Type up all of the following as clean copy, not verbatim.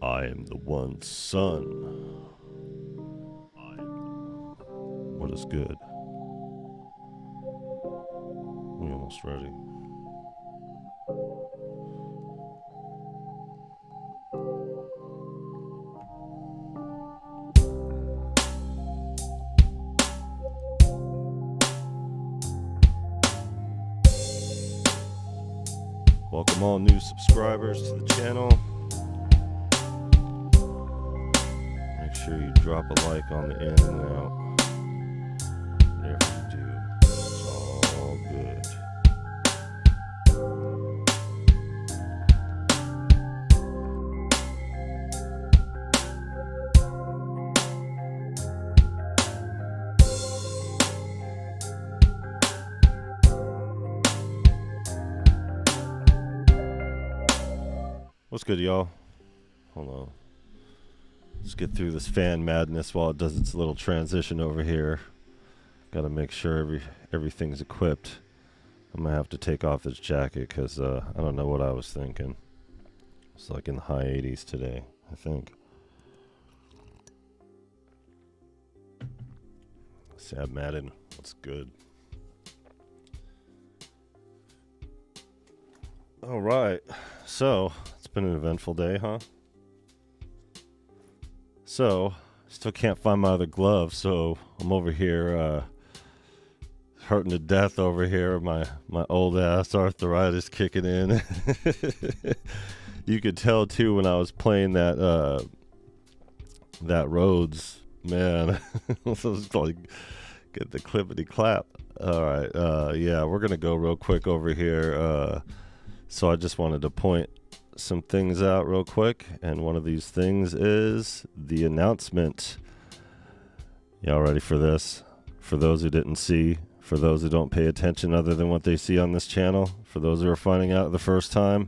I am the one son. What is good? We almost ready. Welcome all new subscribers to the channel. Make sure you drop a like on the in and out. Whatever you do, it's all good. What's good, y'all? Hold on. Let's get through this fan madness while it does its little transition over here. Gotta make sure everything's equipped. I'm gonna have to take off this jacket because I don't know what I was thinking. It's like in the high 80s today, I think. Sam Madden, what's good? All right, so it's been an eventful day, huh? So, still can't find my other glove, so I'm over here hurting to death over here. My old ass arthritis kicking in. You could tell too when I was playing that Rhodes, man. It was like get the clippity clap. All right, yeah, we're gonna go real quick over here. So I just wanted to point some things out real quick, and one of these things is the announcement. Y'all ready for this? For those who didn't see, for those who don't pay attention other than what they see on this channel, for those who are finding out the first time,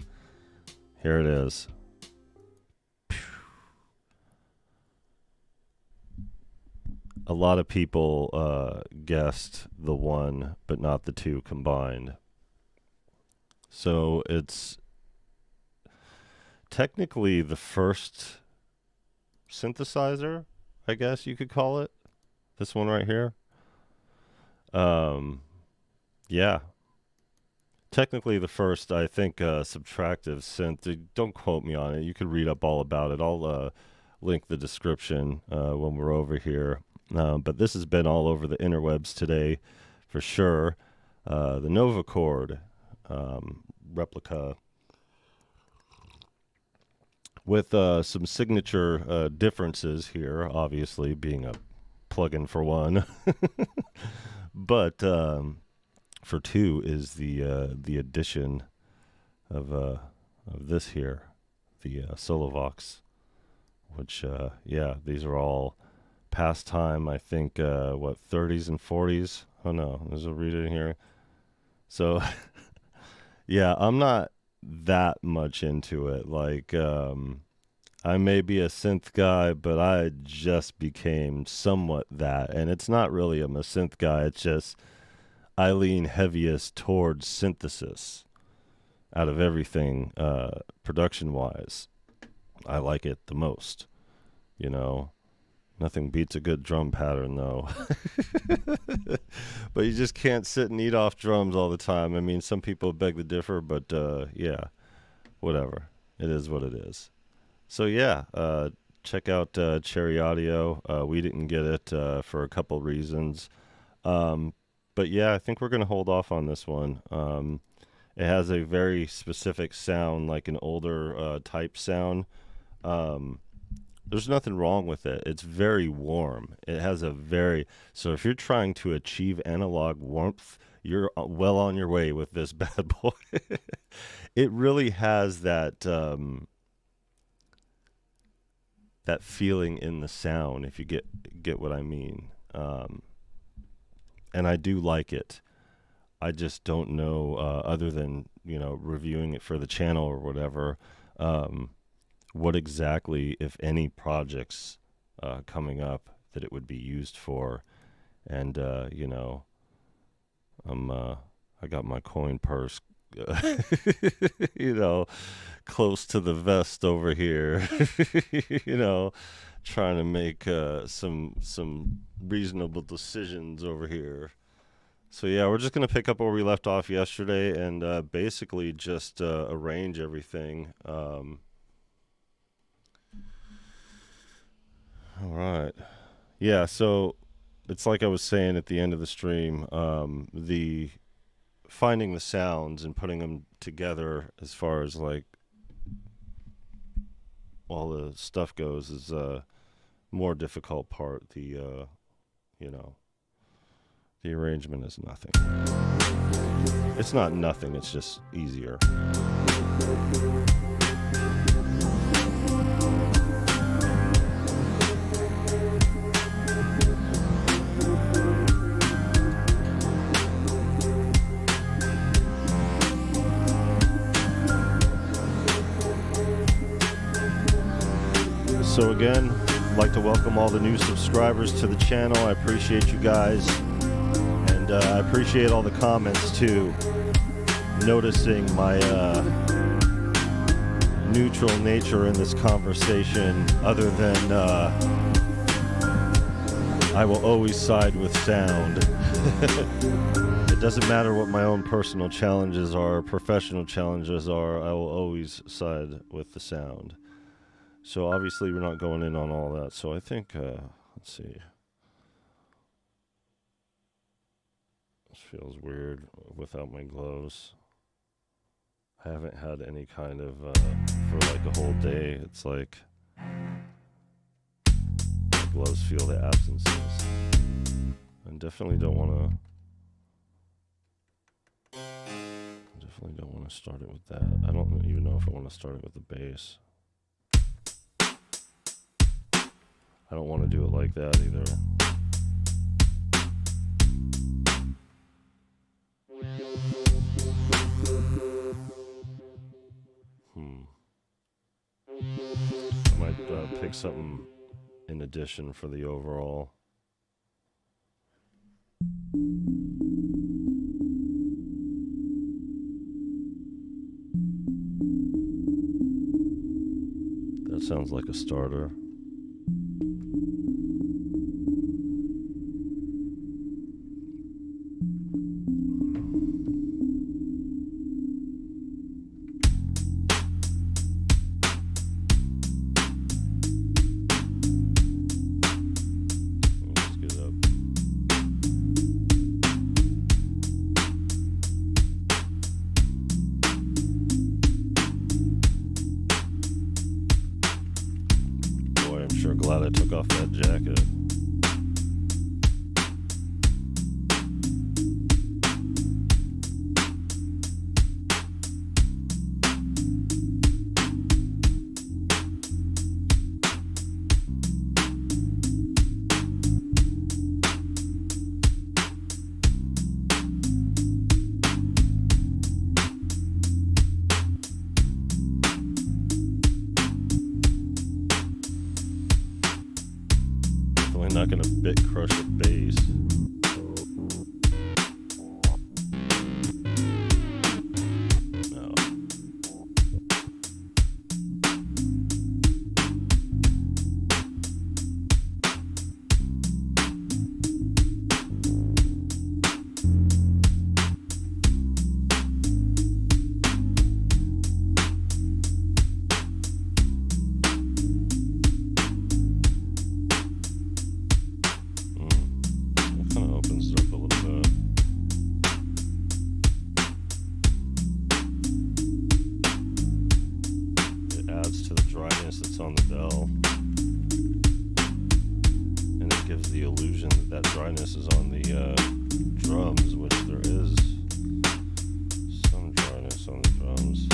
here it is. A lot of people guessed the one, but not the two combined. So it's technically the first synthesizer, I guess you could call it. This one right here. Yeah. Technically the first, I think, subtractive synth. Don't quote me on it. You could read up all about it. I'll link the description when we're over here. But this has been all over the interwebs today, for sure. The Nova Chord replica with some signature differences here, obviously being a plugin for one, but for two is the addition of this here, the Solovox, which yeah, these are all past time. I think what 30s and 40s. Oh no, there's a reader in here. So yeah, I'm not that much into it. Like, I may be a synth guy, but I just became somewhat that. And it's not really I'm a synth guy. It's just I lean heaviest towards synthesis out of everything, production-wise. I like it the most, you know. Nothing beats a good drum pattern, though. But you just can't sit and eat off drums all the time. I mean, some people beg to differ, but yeah, whatever. It is what it is. So yeah, check out Cherry Audio. We didn't get it for a couple reasons. But yeah, I think we're going to hold off on this one. It has a very specific sound, like an older type sound. There's nothing wrong with it. It's very warm. It has a very... So if you're trying to achieve analog warmth, you're well on your way with this bad boy. It really has that that feeling in the sound, if you get what I mean. And I do like it. I just don't know, other than, you know, reviewing it for the channel or whatever, what exactly, if any, projects coming up that it would be used for. And you know, I got my coin purse you know, close to the vest over here, you know, trying to make some reasonable decisions over here. So yeah, we're just gonna pick up where we left off yesterday and basically just arrange everything. All right. Yeah, so it's like I was saying at the end of the stream, the finding the sounds and putting them together as far as like all the stuff goes is a more difficult part. The you know, the arrangement is nothing. It's not nothing, it's just easier. So again, I'd like to welcome all the new subscribers to the channel. I appreciate you guys. And I appreciate all the comments too. Noticing my neutral nature in this conversation, other than I will always side with sound. It doesn't matter what my own personal challenges are, professional challenges are, I will always side with the sound. So obviously we're not going in on all that. So I think, let's see. This feels weird without my gloves. I haven't had any kind of, for like a whole day. It's like, my gloves feel the absences. I definitely don't want to start it with that. I don't even know if I want to start it with the bass. I don't want to do it like that either. I might pick something in addition for the overall. That sounds like a starter. Glad I took off that jacket. Not gonna bit crush a bass. No. That's on the bell, and it gives the illusion that that dryness is on the drums, which there is some dryness on the drums.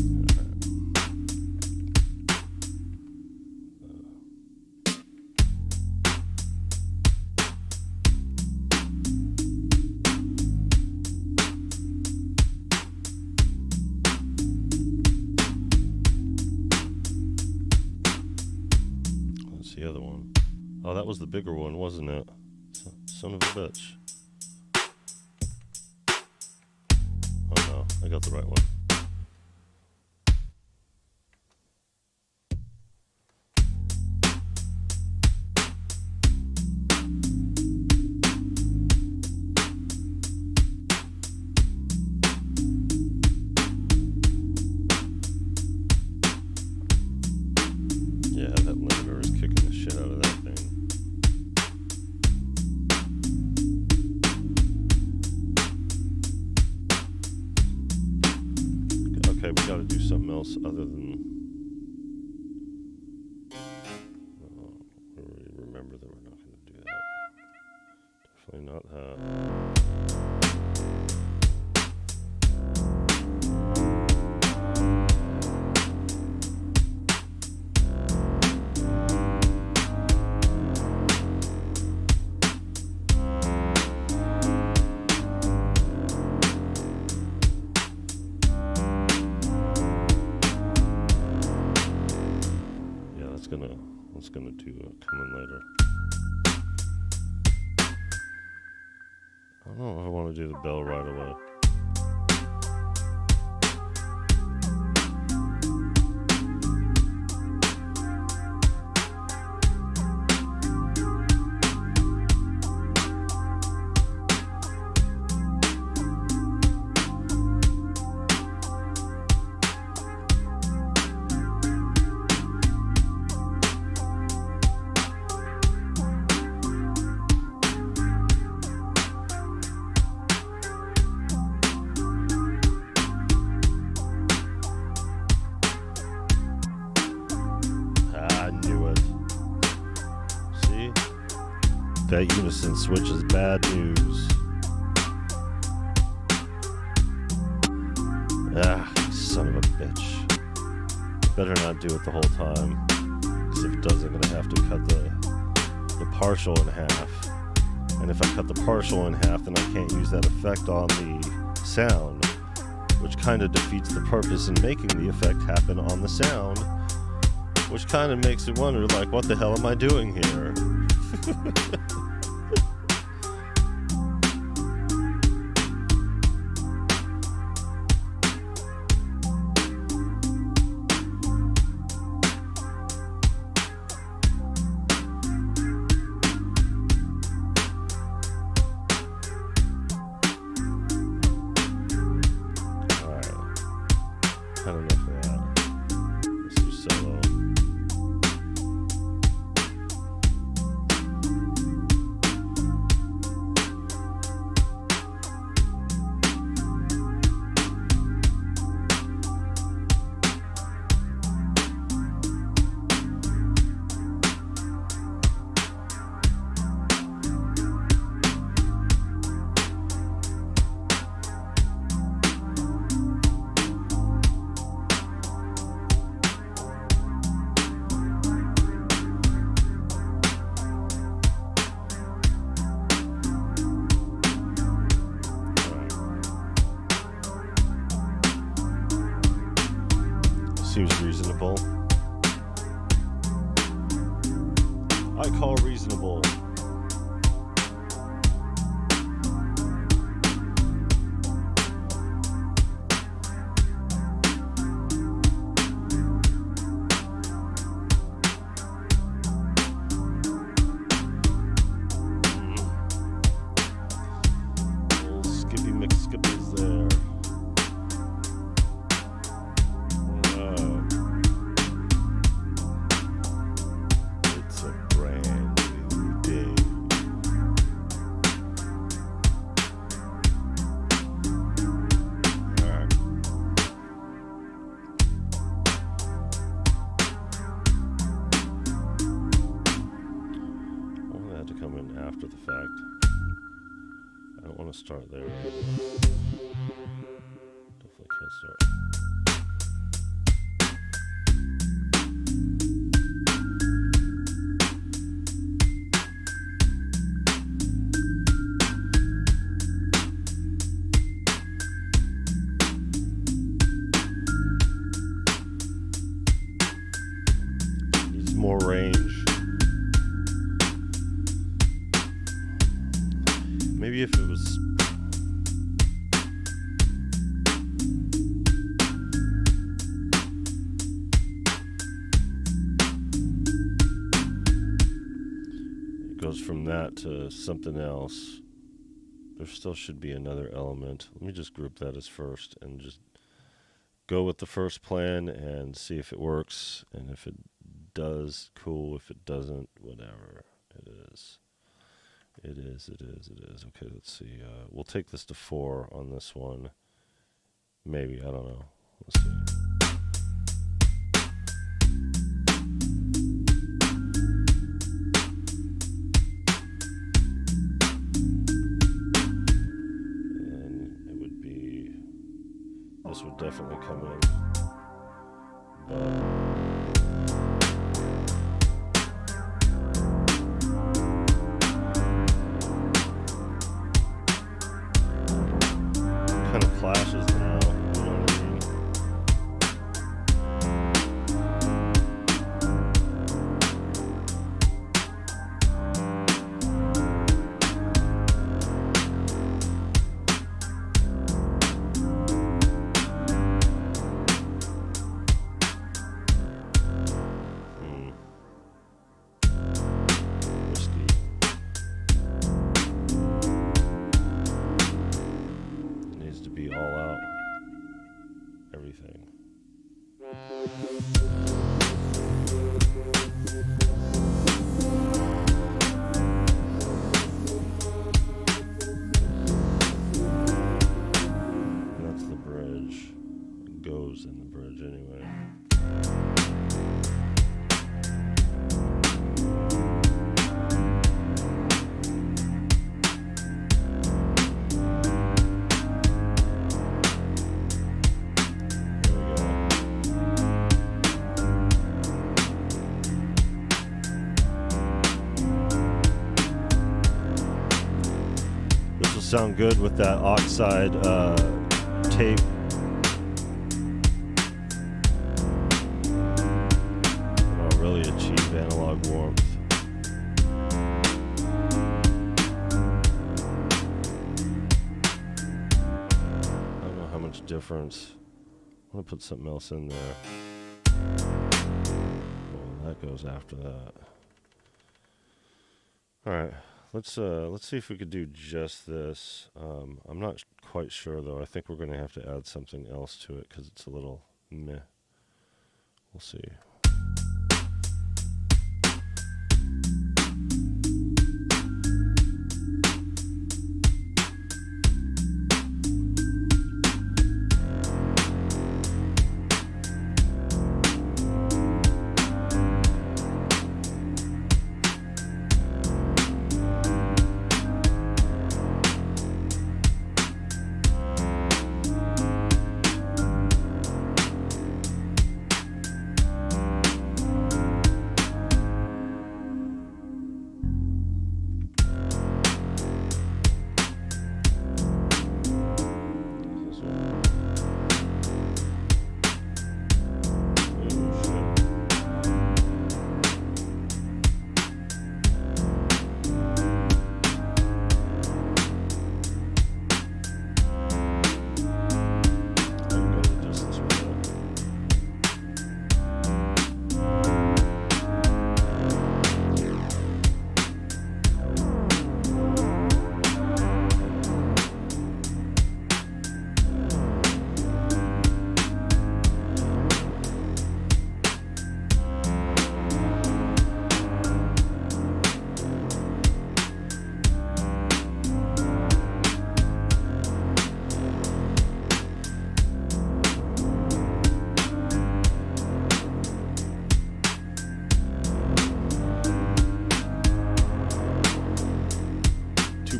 Right. Oh, that was the bigger one, wasn't it? Son of a bitch. Oh no, I got the right one. Yeah, that limiter is kicking the shit out of that thing. Okay, we gotta do something else other than... remember that we're not gonna do that. Definitely not that. That's gonna do come in later. I don't know if I want to do the bell right away. That unison switch is bad news. Ah, son of a bitch. Better not do it the whole time. Because if it does, I'm going to have to cut the partial in half. And if I cut the partial in half, then I can't use that effect on the sound. Which kind of defeats the purpose in making the effect happen on the sound. Which kind of makes you wonder, like, what the hell am I doing here? Seems reasonable. I call reasonable. Little Skippy McSkippers there. After the fact. I don't want to start there. Definitely can't start. Needs more range. Maybe if it was... It goes from that to something else. There still should be another element. Let me just group that as first and just go with the first plan and see if it works. And if it does, cool. If it doesn't, whatever. It is. It is. Okay, let's see. We'll take this to 4 on this one. Maybe, I don't know. Let's see. This would definitely come in, kind of clashes now, you know what I mean? Sound good with that oxide tape. It'll really achieve analog warmth. I don't know how much difference. I'm gonna put something else in there. Well, that goes after that. All right. Let's see if we could do just this. I'm not quite sure though. I think we're going to have to add something else to it because it's a little meh. We'll see.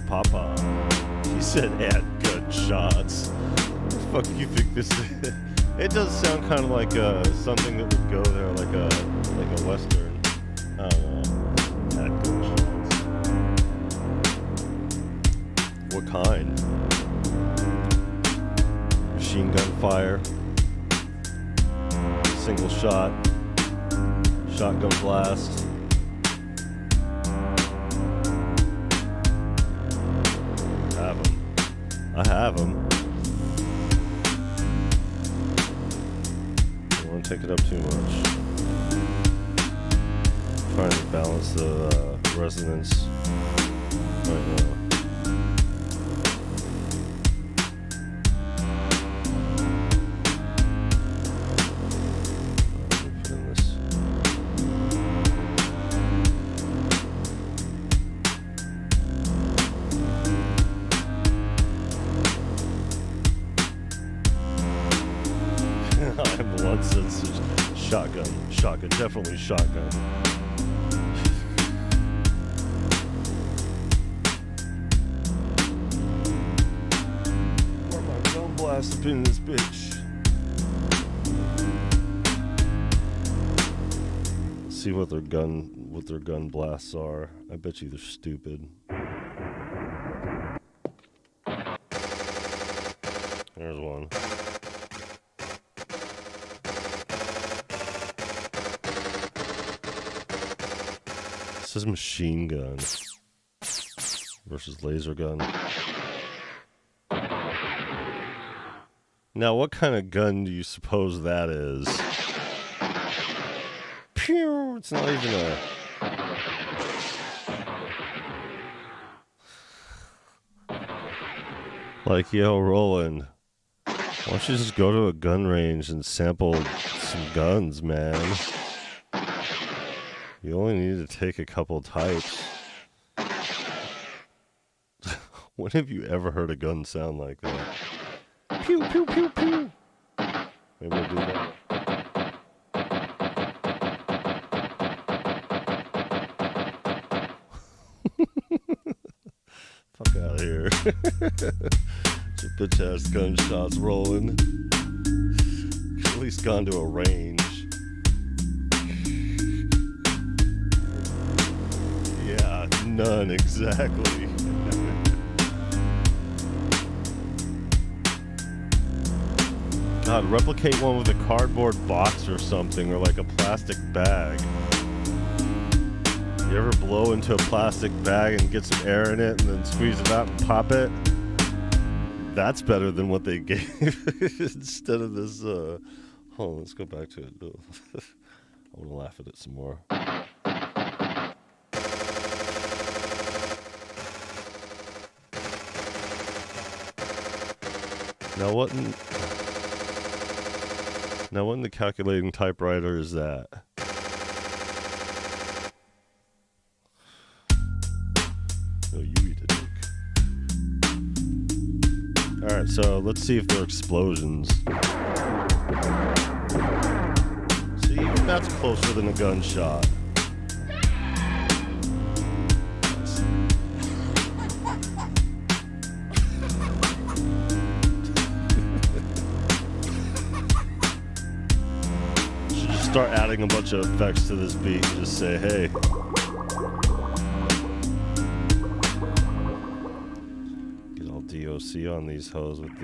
Papa. He said add gunshots. What the fuck do you think this is? It does sound kind of like something that would go there, like a western. I don't know. Add gunshots. What kind? Machine gun fire. Single shot. Shotgun blast. I have them. Don't want to take it up too much. Trying to balance the resonance right now. Shotgun, definitely shotgun. Where my gun blast up in this bitch? Let's see what their gun blasts are. I bet you they're stupid. There's one. This is machine gun versus laser gun. Now, what kind of gun do you suppose that is? Pew! It's not even a... Like, yo, Roland, why don't you just go to a gun range and sample some guns, man? You only need to take a couple types. When have you ever heard a gun sound like that? Pew, pew, pew, pew. Maybe we'll do that. Fuck out of here. Your bitch ass gunshots rolling. At least gone to a range. None, exactly. God, replicate one with a cardboard box or something, or like a plastic bag. You ever blow into a plastic bag and get some air in it and then squeeze it out and pop it? That's better than what they gave instead of this. Hold on, let's go back to it. I want to laugh at it some more. Now what in the calculating typewriter is that? No, you eat a dick. Alright, so let's see if they're explosions. See, even that's closer than a gunshot. Start adding a bunch of effects to this beat and just say, hey. Get all DOC on these hoes with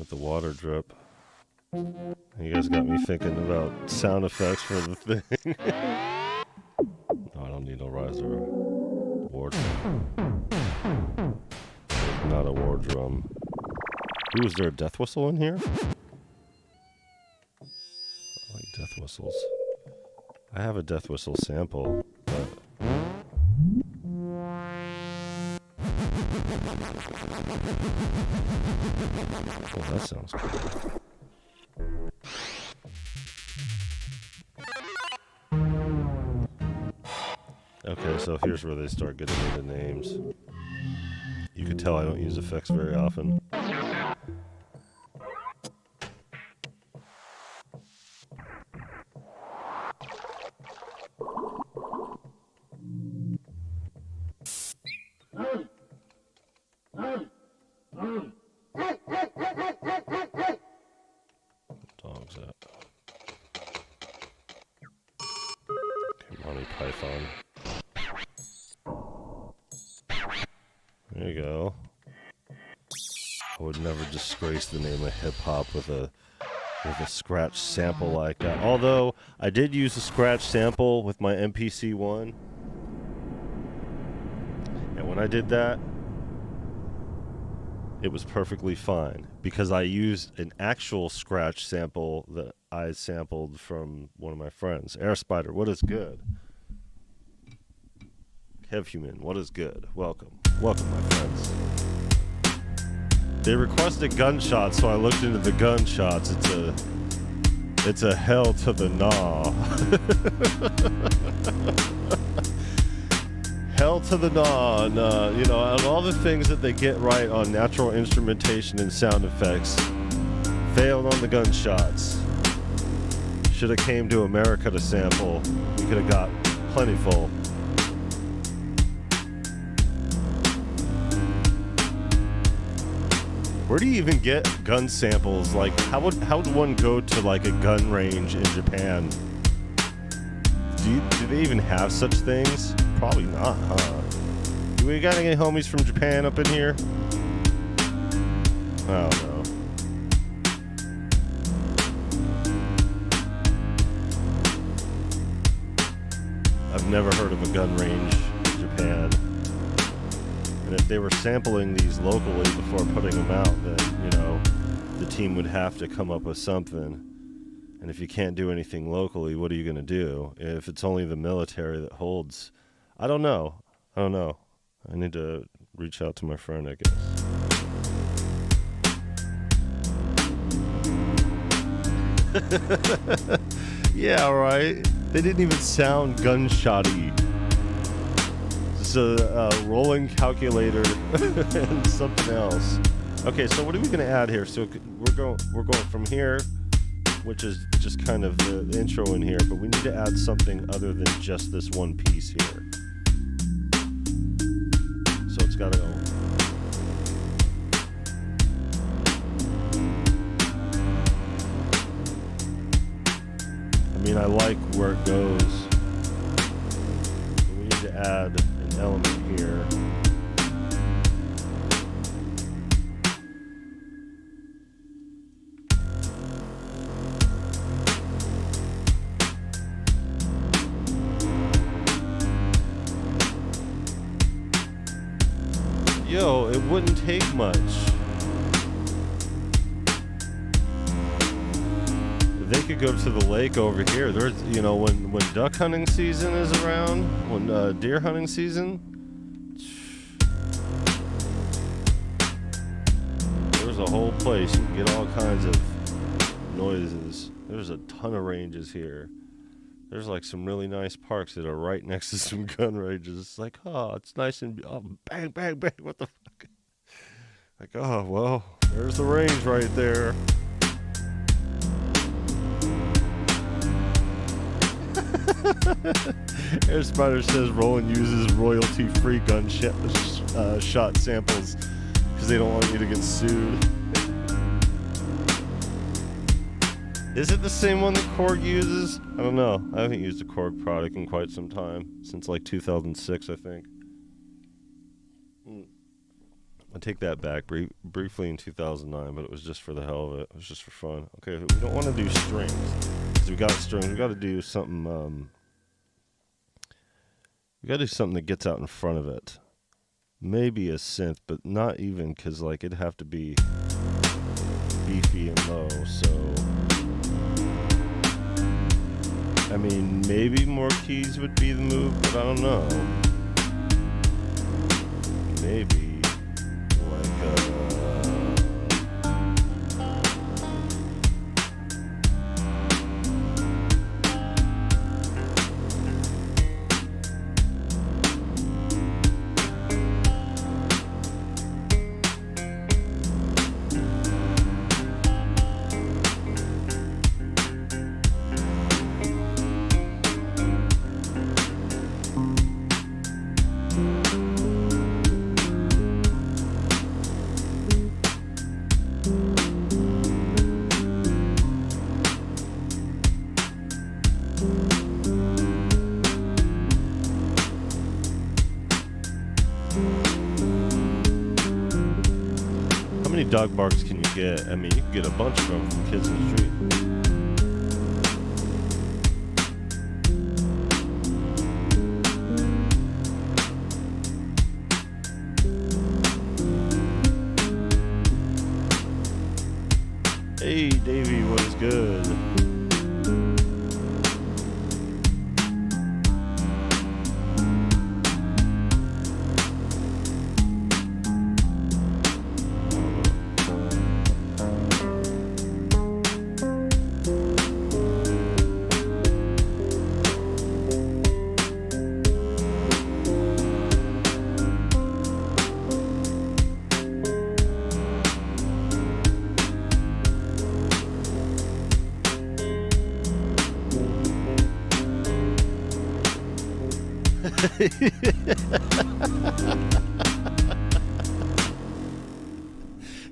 the water drip. You guys got me thinking about sound effects for the thing. No, I don't need no riser. War drum. Not a war drum. Ooh, is there a death whistle in here? Death whistles. I have a death whistle sample, but oh, that sounds cool. Okay, so here's where they start getting into names. You can tell I don't use effects very often. Dog's at. Okay, Monty Python. There you go. I would never disgrace the name of hip hop with a scratch sample like that. Although I did use a scratch sample with my MPC-1. And when I did that, it was perfectly fine because I used an actual scratch sample that I sampled from one of my friends. Air Spider, what is good? Kevhuman, what is good? Welcome. Welcome, my friends. They requested gunshots, so I looked into the gunshots. It's a hell to the gnaw. Hell to the gnaw. And, you know, on all the things that they get right on natural instrumentation and sound effects, failed on the gunshots. Should have came to America to sample. We could have got plentiful. Where do you even get gun samples? Like, how would one go to like a gun range in Japan? Do they even have such things? Probably not, huh? Do we got any homies from Japan up in here? I don't know. I've never heard of a gun range in Japan. And if they were sampling these locally before putting them out, then, you know, the team would have to come up with something. And if you can't do anything locally, what are you going to do? If it's only the military that holds... I don't know. I need to reach out to my friend, I guess. Yeah, right. They didn't even sound gunshotty. Just a rolling calculator and something else. Okay, so what are we going to add here? So we're going from here, which is just kind of the intro in here, but we need to add something other than just this one piece here. So it's got to go. I mean, I like where it goes. But we need to add an element here. Yo, it wouldn't take much. They could go to the lake over here. There's, you know, when duck hunting season is around, when deer hunting season, there's a whole place. You can get all kinds of noises. There's a ton of ranges here. There's like some really nice parks that are right next to some gun ranges. It's like, oh, it's nice and bang, bang, bang. What the fuck? Like, oh, well, there's the range right there. Air Spider says Roland uses royalty-free gun shot samples because they don't want you to get sued. Is it the same one that Korg uses? I don't know. I haven't used a Korg product in quite some time. Since like 2006, I think. I take that back. Briefly in 2009, but it was just for the hell of it. It was just for fun. Okay, we don't want to do strings. Because we got strings. We got to do something, we got to do something that gets out in front of it. Maybe a synth, but not even, because like it'd have to be beefy and low, so... I mean, maybe more keys would be the move, but I don't know. Maybe, like, how many dog barks can you get? I mean, you can get a bunch of them from kids in the street. Hey, Davey, what is good?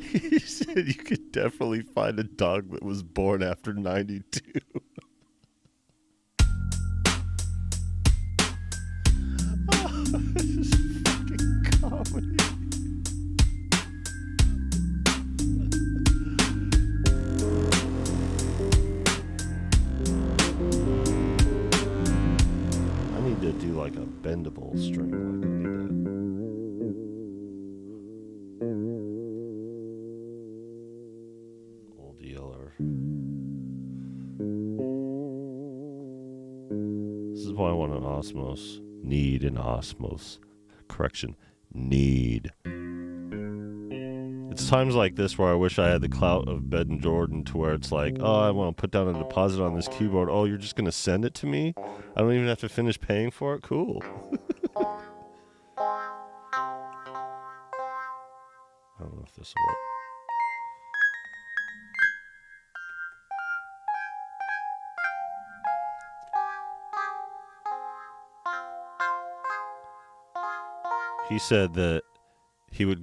He said you could definitely find a dog that was born after 92. Oh, this is fucking comedy. I need to do like a bendable string. Like I need to... Old Yeller. This is why I want an Osmos. Need an Osmos. Correction. Need. It's times like this where I wish I had the clout of Ben and Jordan to where it's like, oh, I want to put down a deposit on this keyboard. Oh, you're just going to send it to me? I don't even have to finish paying for it? Cool. I don't know if this will work. He said that he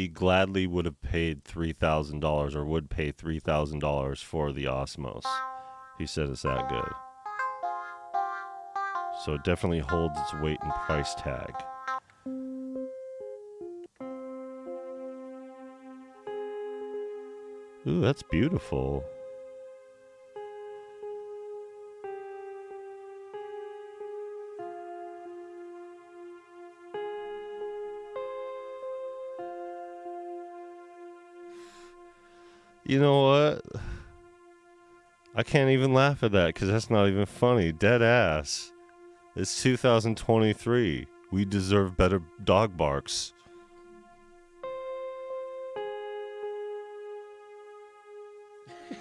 gladly would have paid $3,000 or would pay $3,000 for the Osmos. He said it's that good. So it definitely holds its weight and price tag. Ooh, that's beautiful. You know what? I can't even laugh at that because that's not even funny. Dead ass. It's 2023. We deserve better dog barks.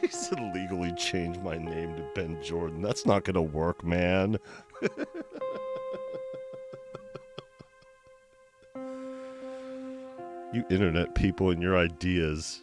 He said legally change my name to Ben Jordan. That's not gonna work, man. You internet people and your ideas.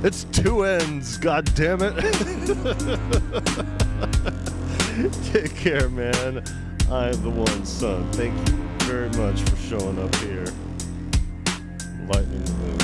It's two ends, god damn it. Take care, man. I'm the one son. Thank you very much for showing up here. Lightening the mood.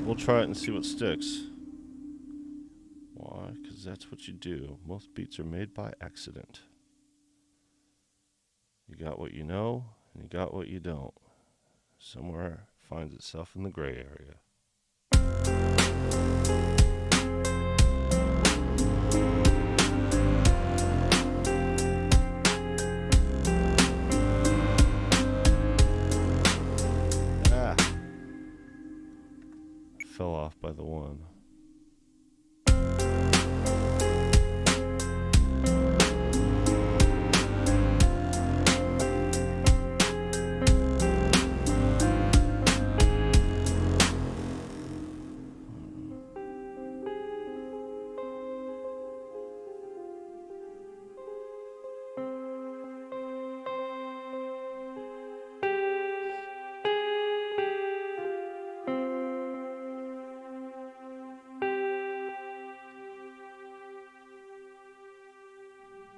We'll try it and see what sticks. Why? Because that's what you do. Most beats are made by accident. You got what you know, and you got what you don't. Somewhere finds itself in the gray area. Fell off by the one.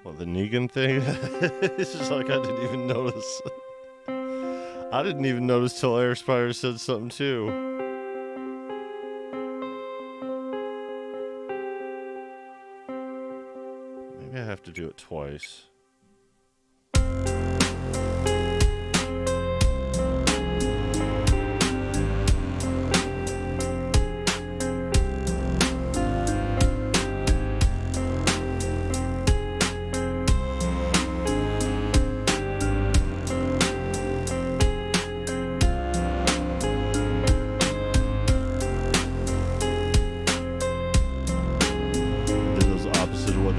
Well, the Negan thing? It's just like I didn't even notice. I didn't even notice till Airspire said something too. Maybe I have to do it twice.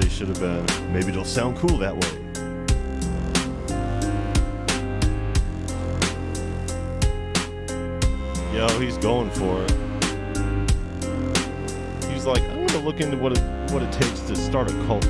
Should have been. Maybe it'll sound cool that way. Yo, he's going for it. He's like, I'm gonna look into what it takes to start a cult.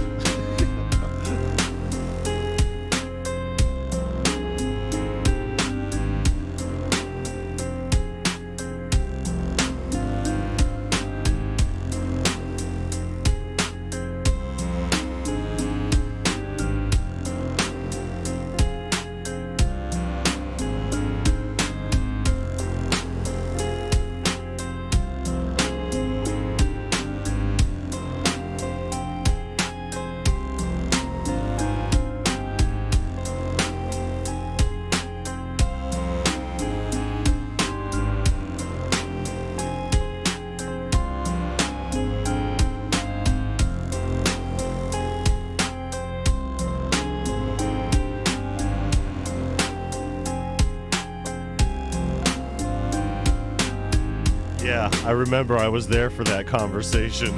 Yeah, I remember I was there for that conversation.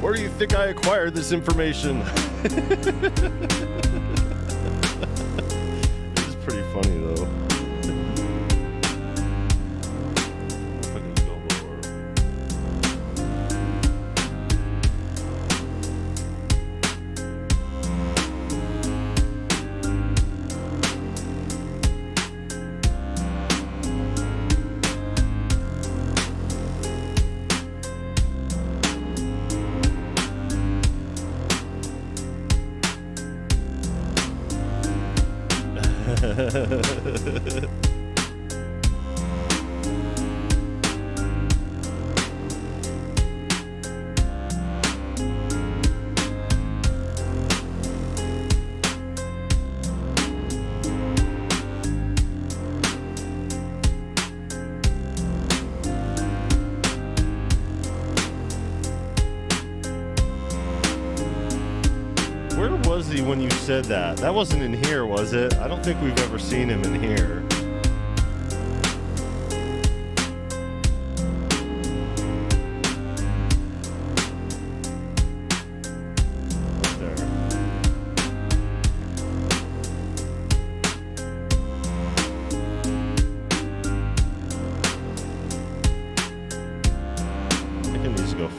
Where do you think I acquired this information? It was pretty funny though. Where was he when you said that? That wasn't in here, was it? I don't think we've ever seen him in here.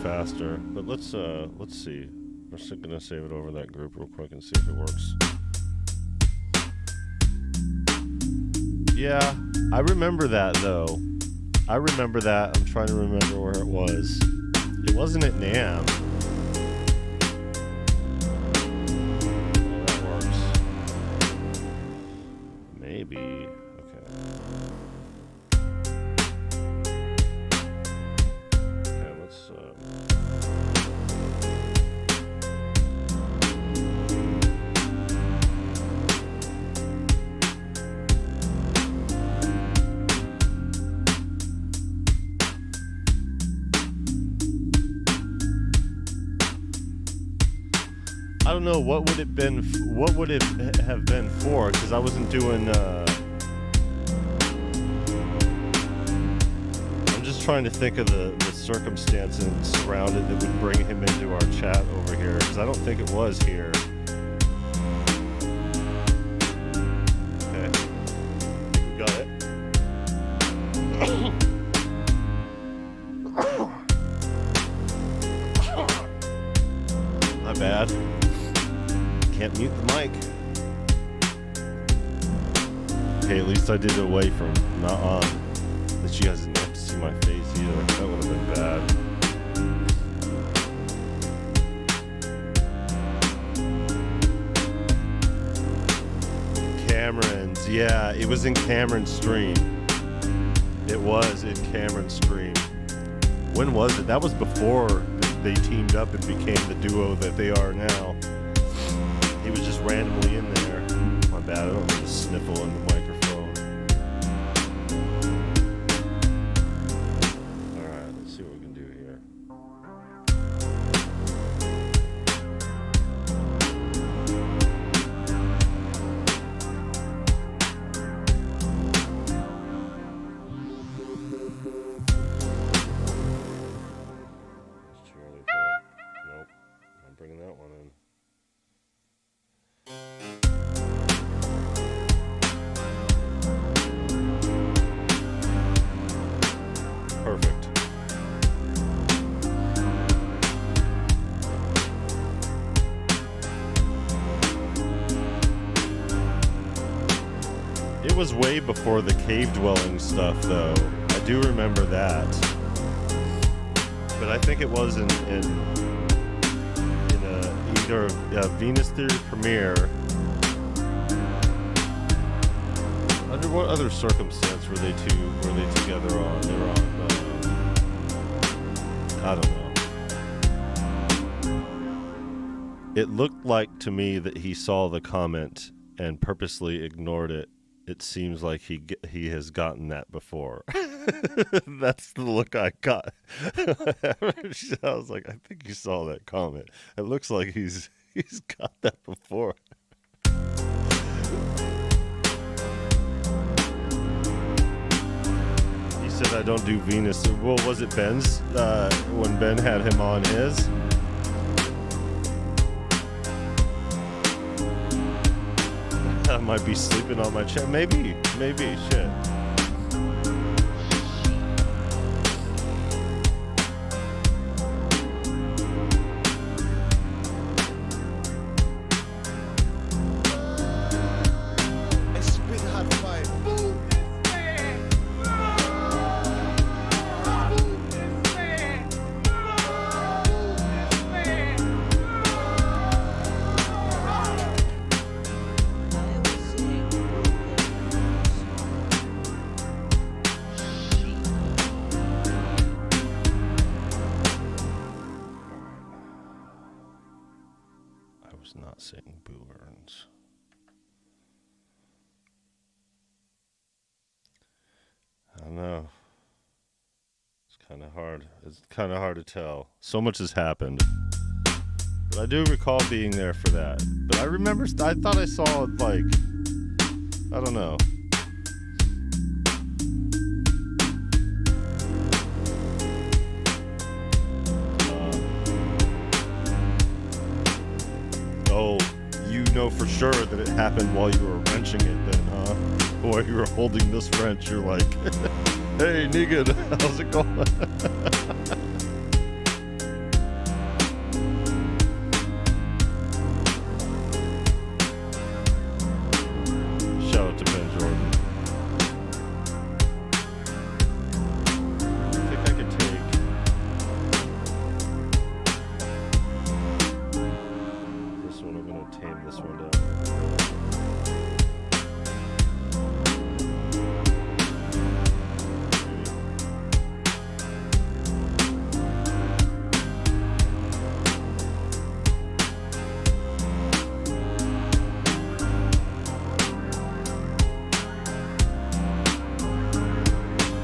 Faster, but let's see. We're still gonna save it over that group real quick and see if it works. Yeah, I remember that though. I remember that. I'm trying to remember where it was. It wasn't at NAMM. Oh, that works. Maybe. Okay. know what would it have been for, because I wasn't doing. I'm just trying to think of the circumstances surrounded that would bring him into our chat over here, because I don't think it was here. Okay, we got it. My bad. Can't mute the mic. Okay, at least I did it away from, not on. That she doesn't have to see my face either. That would have been bad. Cameron's, yeah, it was in Cameron's stream. It was in Cameron's stream. When was it? That was before they teamed up and became the duo that they are now. He was just randomly in there. My bad, I don't need to sniffle in the microphone. Alright, let's see what we can do here. Nope, I'm bringing that one in. Perfect. It was way before the cave dwelling stuff, though. I do remember that. But I think it was in either a Venus Theory premiere. Under what other circumstance were they together on? They were on. I don't know. It looked like to me that he saw the comment and purposely ignored it. It seems like he has gotten that before. That's the look I got. I was like, I think you saw that comment. It looks like he's got that before. He said I don't do Venus. Well, was it Ben's when Ben had him on his? I might be sleeping on my chair. Maybe, shit. Not saying Boo Earns. I don't know. It's kind of hard. It's kind of hard to tell. So much has happened. But I do recall being there for that. But I remember, I thought I saw it like, I don't know. Oh, you know for sure that it happened while you were wrenching it then, huh? While you were holding this wrench, you're like, hey, Negan, how's it going? Shout out to Ben Jordan. I think I could take... this one, I'm going to tame this one down.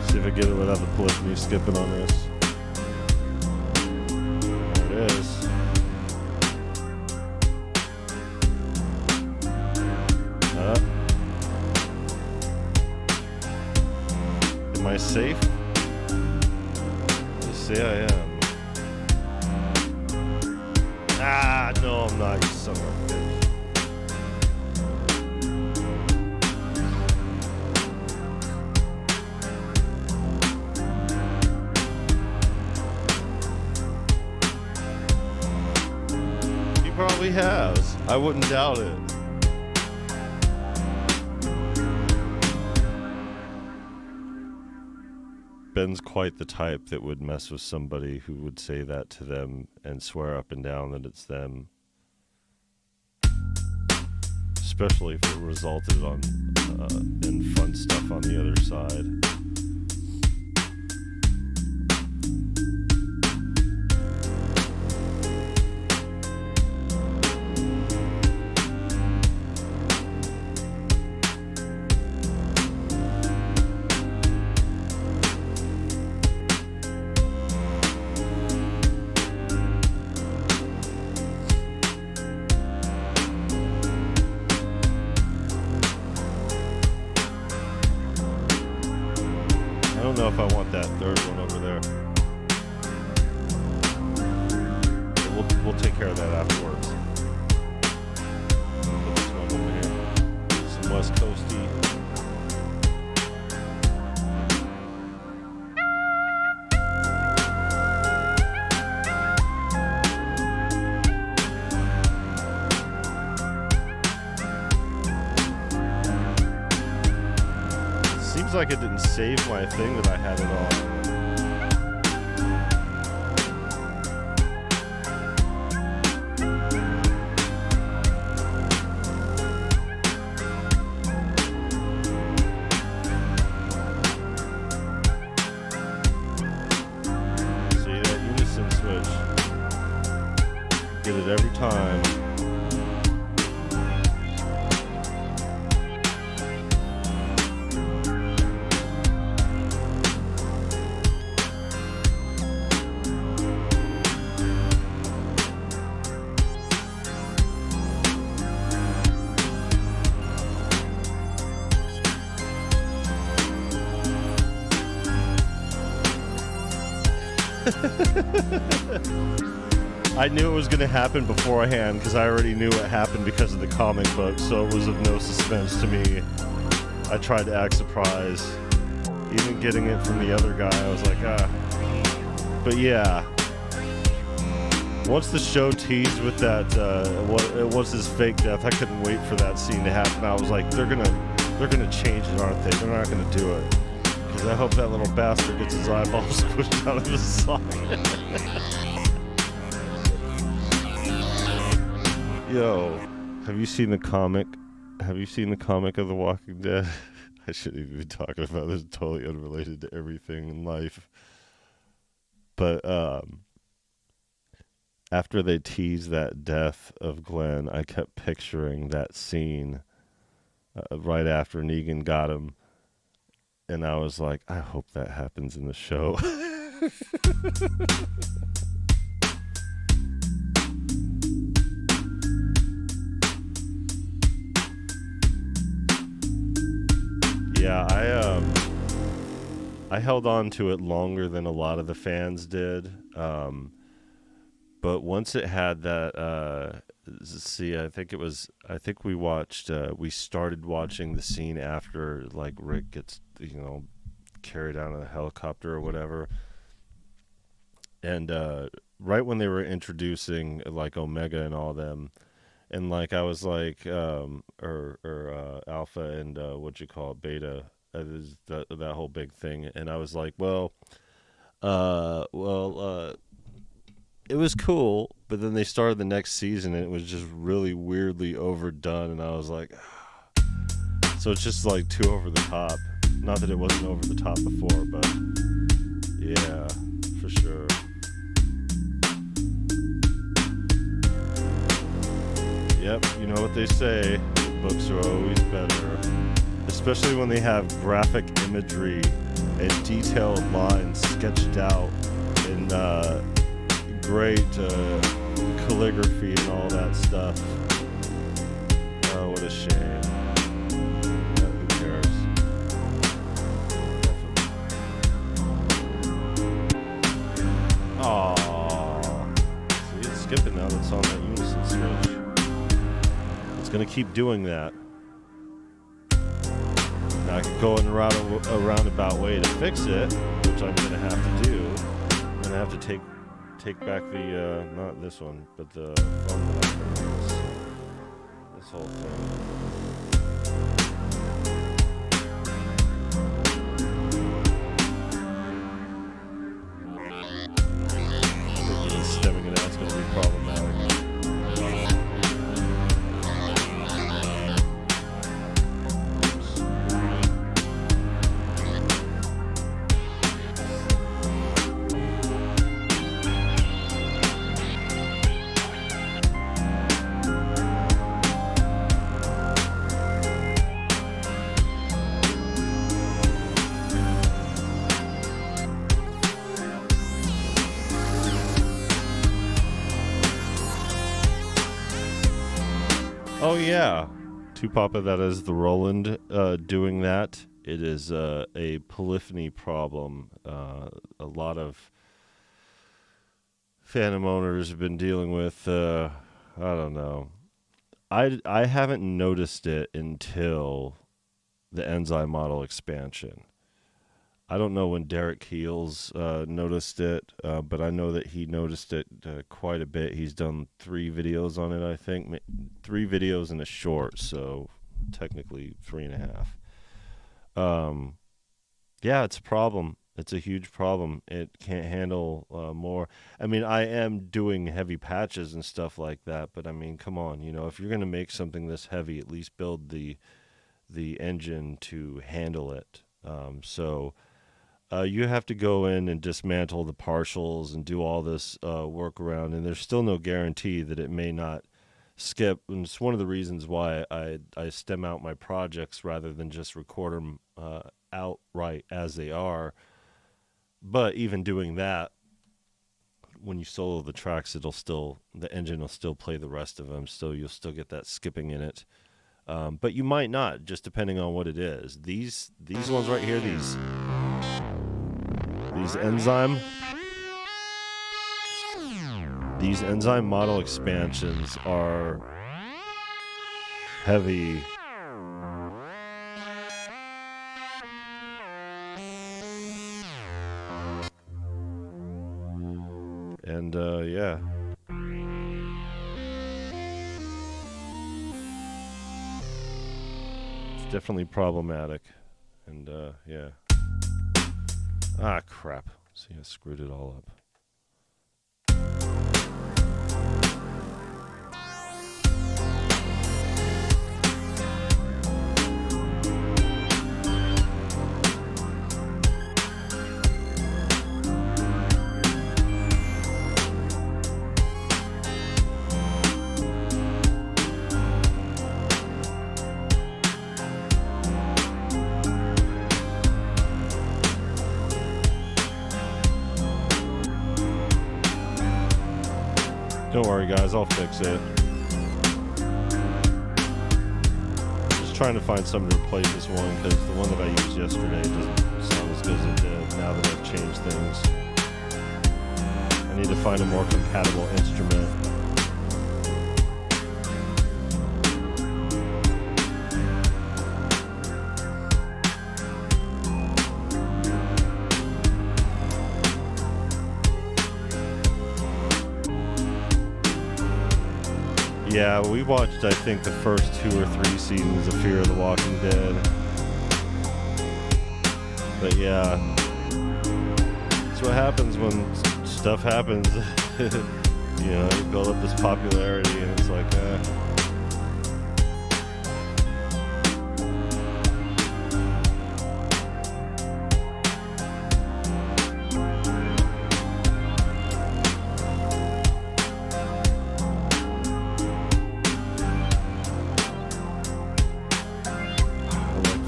See if I get it without the polyphony skipping on this. There it is. I safe? Just say I am. Ah, no, I'm not, you son of a bitch. He probably has. I wouldn't doubt it. Ben's quite the type that would mess with somebody who would say that to them and swear up and down that it's them. Especially if it resulted in fun stuff on the other side. I don't know if I want that third one over there. We'll take care of that afterwards. Put this one over here. Some West Coasty. Seems like it didn't save my thing that I had it on. See that unison switch. Get it every time. I knew it was going to happen beforehand because I already knew it happened because of the comic book, so it was of no suspense to me. I tried to act surprised. Even getting it from the other guy, I was like, ah. But yeah. Once the show teased with that, what was his fake death, I couldn't wait for that scene to happen. I was like, they're gonna change it, aren't they? They're not gonna do it. Because I hope that little bastard gets his eyeballs squished out of his socket. Yo, have you seen the comic? Have you seen the comic of The Walking Dead? I shouldn't even be talking about this. Totally unrelated to everything in life. But after they teased that death of Glenn, I kept picturing that scene right after Negan got him. And I was like, I hope that happens in the show. Yeah, I held on to it longer than a lot of the fans did. But once it had that, we started watching the scene after, like, Rick gets, carried out in a helicopter or whatever. And right when they were introducing, like, Omega and all them, and, like, I was like, Alpha and, Beta, that whole big thing. And I was like, it was cool, but then they started the next season and it was just really weirdly overdone, and I was like, so it's just like too over the top. Not that it wasn't over the top before, but yeah, for sure. Yep, you know what they say, books are always better, especially when they have graphic imagery and detailed lines sketched out in great calligraphy and all that stuff. Oh, what a shame. Who cares? keep doing that. Now, I could go in a roundabout way to fix it, which I'm going to have to do. I'm going to have to take back the, not this one, but the phone that I'm going to use. This whole thing. Stemming it out is going to be problematic. Oh yeah, to Papa, that is the Roland doing that. It is a polyphony problem. A lot of Fantom owners have been dealing with. I don't know. I haven't noticed it until the Enzyme model expansion. I don't know when Derek Keels noticed it, but I know that he noticed it quite a bit. He's done 3 videos on it, I think. 3 videos and a short, so technically 3.5. Yeah, it's a problem. It's a huge problem. It can't handle more. I mean, I am doing heavy patches and stuff like that, but I mean, come on. You know, if you're going to make something this heavy, at least build the engine to handle it. You have to go in and dismantle the partials and do all this workaround, and there's still no guarantee that it may not skip. And it's one of the reasons why I stem out my projects rather than just record them outright as they are. But even doing that, when you solo the tracks, the engine will still play the rest of them, so you'll still get that skipping in it. But you might not, just depending on what it is. These ones right here, these enzyme model expansions are heavy. And yeah. It's definitely problematic. And yeah. Ah, crap. See, I screwed it all up. Don't worry, guys, I'll fix it. Just trying to find something to replace this one, because the one that I used yesterday doesn't sound as good as it did now that I've changed things. I need to find a more compatible instrument. Yeah, we watched, I think, the first 2 or 3 seasons of Fear of the Walking Dead. But yeah, that's what happens when stuff happens. You know, you build up this popularity and it's like,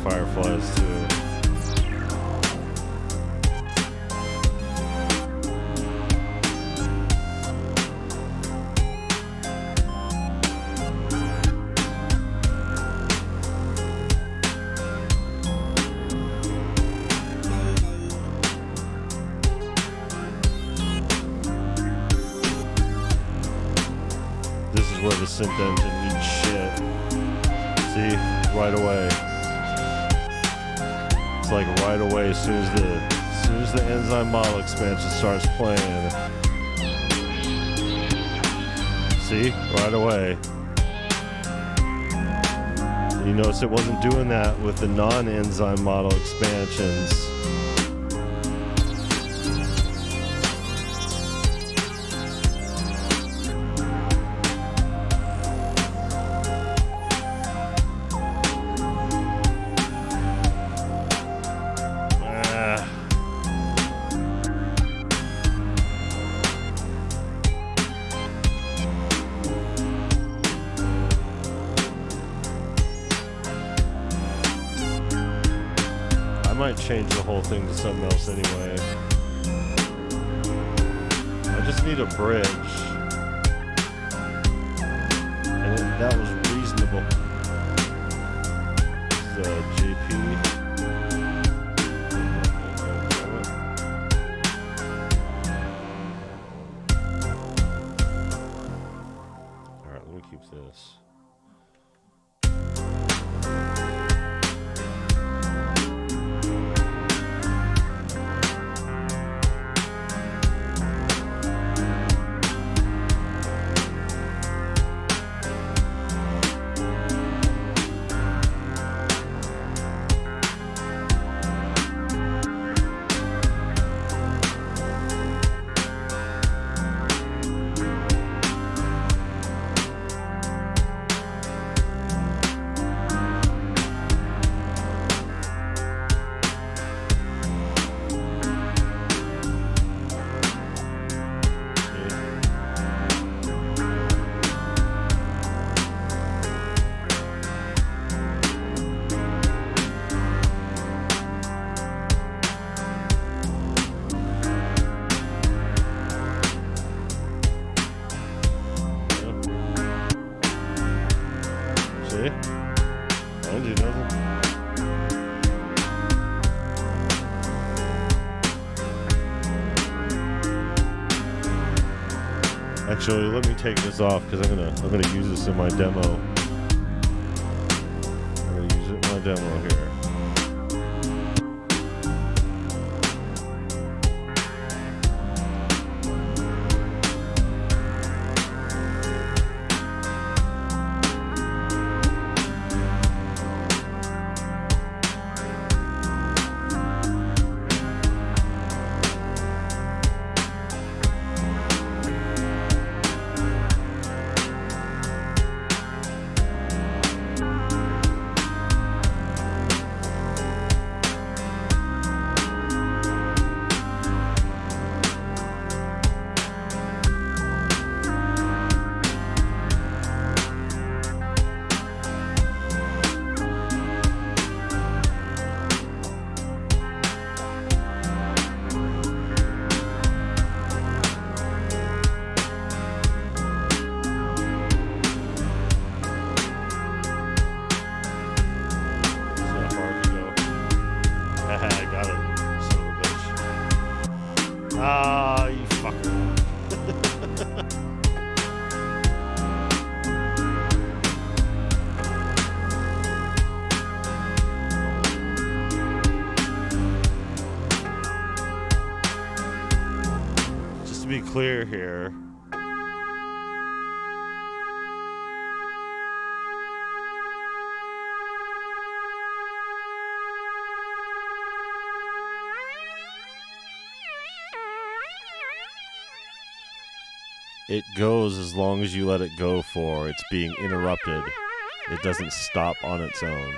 Fireflies too. This is where the synth engine eats shit. See, right away. It's like right away as soon as the enzyme model expansion starts playing. See, right away. You notice it wasn't doing that with the non-enzyme model expansions. I might change the whole thing to something else anyway. I just need a bridge. And that was reasonable. This is JP. Alright, let me keep this. Actually, let me take this off because I'm gonna use this in my demo. I'm gonna use it in my demo here. Ah, you fucker. Just to be clear here. It goes as long as you let it go for. It's being interrupted. It doesn't stop on its own.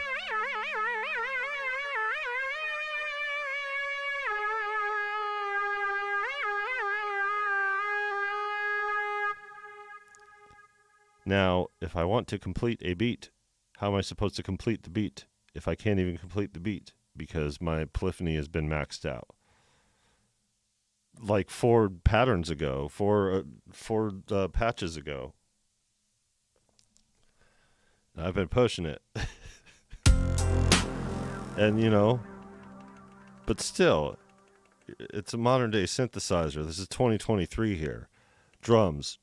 Now, if I want to complete a beat, how am I supposed to complete the beat if I can't even complete the beat because my polyphony has been maxed out? Like four patches ago. I've been pushing it. And, you know, but still, it's a modern day synthesizer. This is 2023 here. Drums.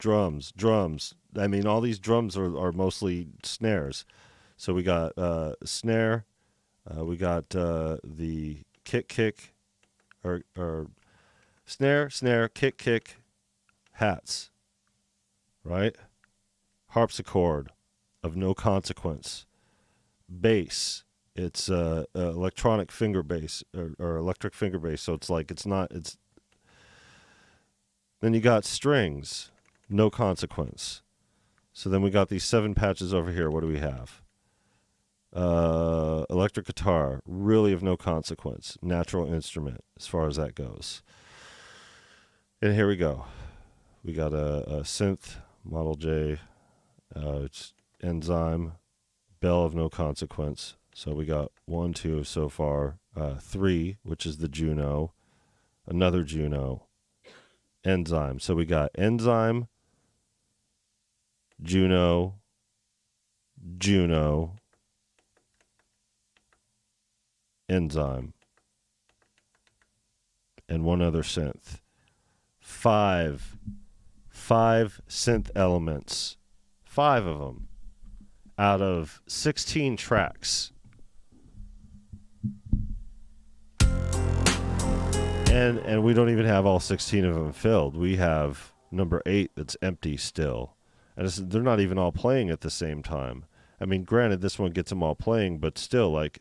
I mean, all these drums are mostly snares. So we got snare, we got the kick, or snare, kick, hats, right? Harpsichord of no consequence. Bass, it's electronic finger bass or electric finger bass. So it's like it's. Then you got strings, no consequence. So then we got these 7 patches over here. What do we have? Electric guitar, really of no consequence. Natural instrument as far as that goes. And here we go. We got a synth, Model J, it's enzyme, bell of no consequence. So we got 1, 2 so far. 3, which is the Juno, another Juno, enzyme. So we got enzyme, Juno, enzyme, and one other synth. 5 synth elements, 5 of them out of 16 tracks. And we don't even have all 16 of them filled. We have number 8 that's empty still. And they're not even all playing at the same time. I mean, granted, this one gets them all playing, but still, like,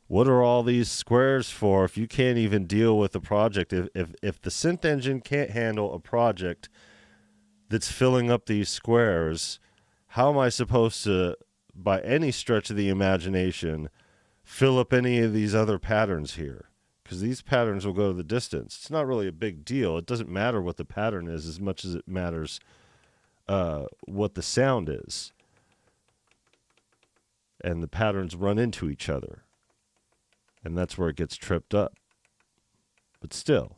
what are all these squares for if you can't even deal with a project? If the synth engine can't handle a project that's filling up these squares, how am I supposed to, by any stretch of the imagination, fill up any of these other patterns here? Because these patterns will go the distance. It's not really a big deal. It doesn't matter what the pattern is as much as it matters what the sound is. And the patterns run into each other. And that's where it gets tripped up. But still,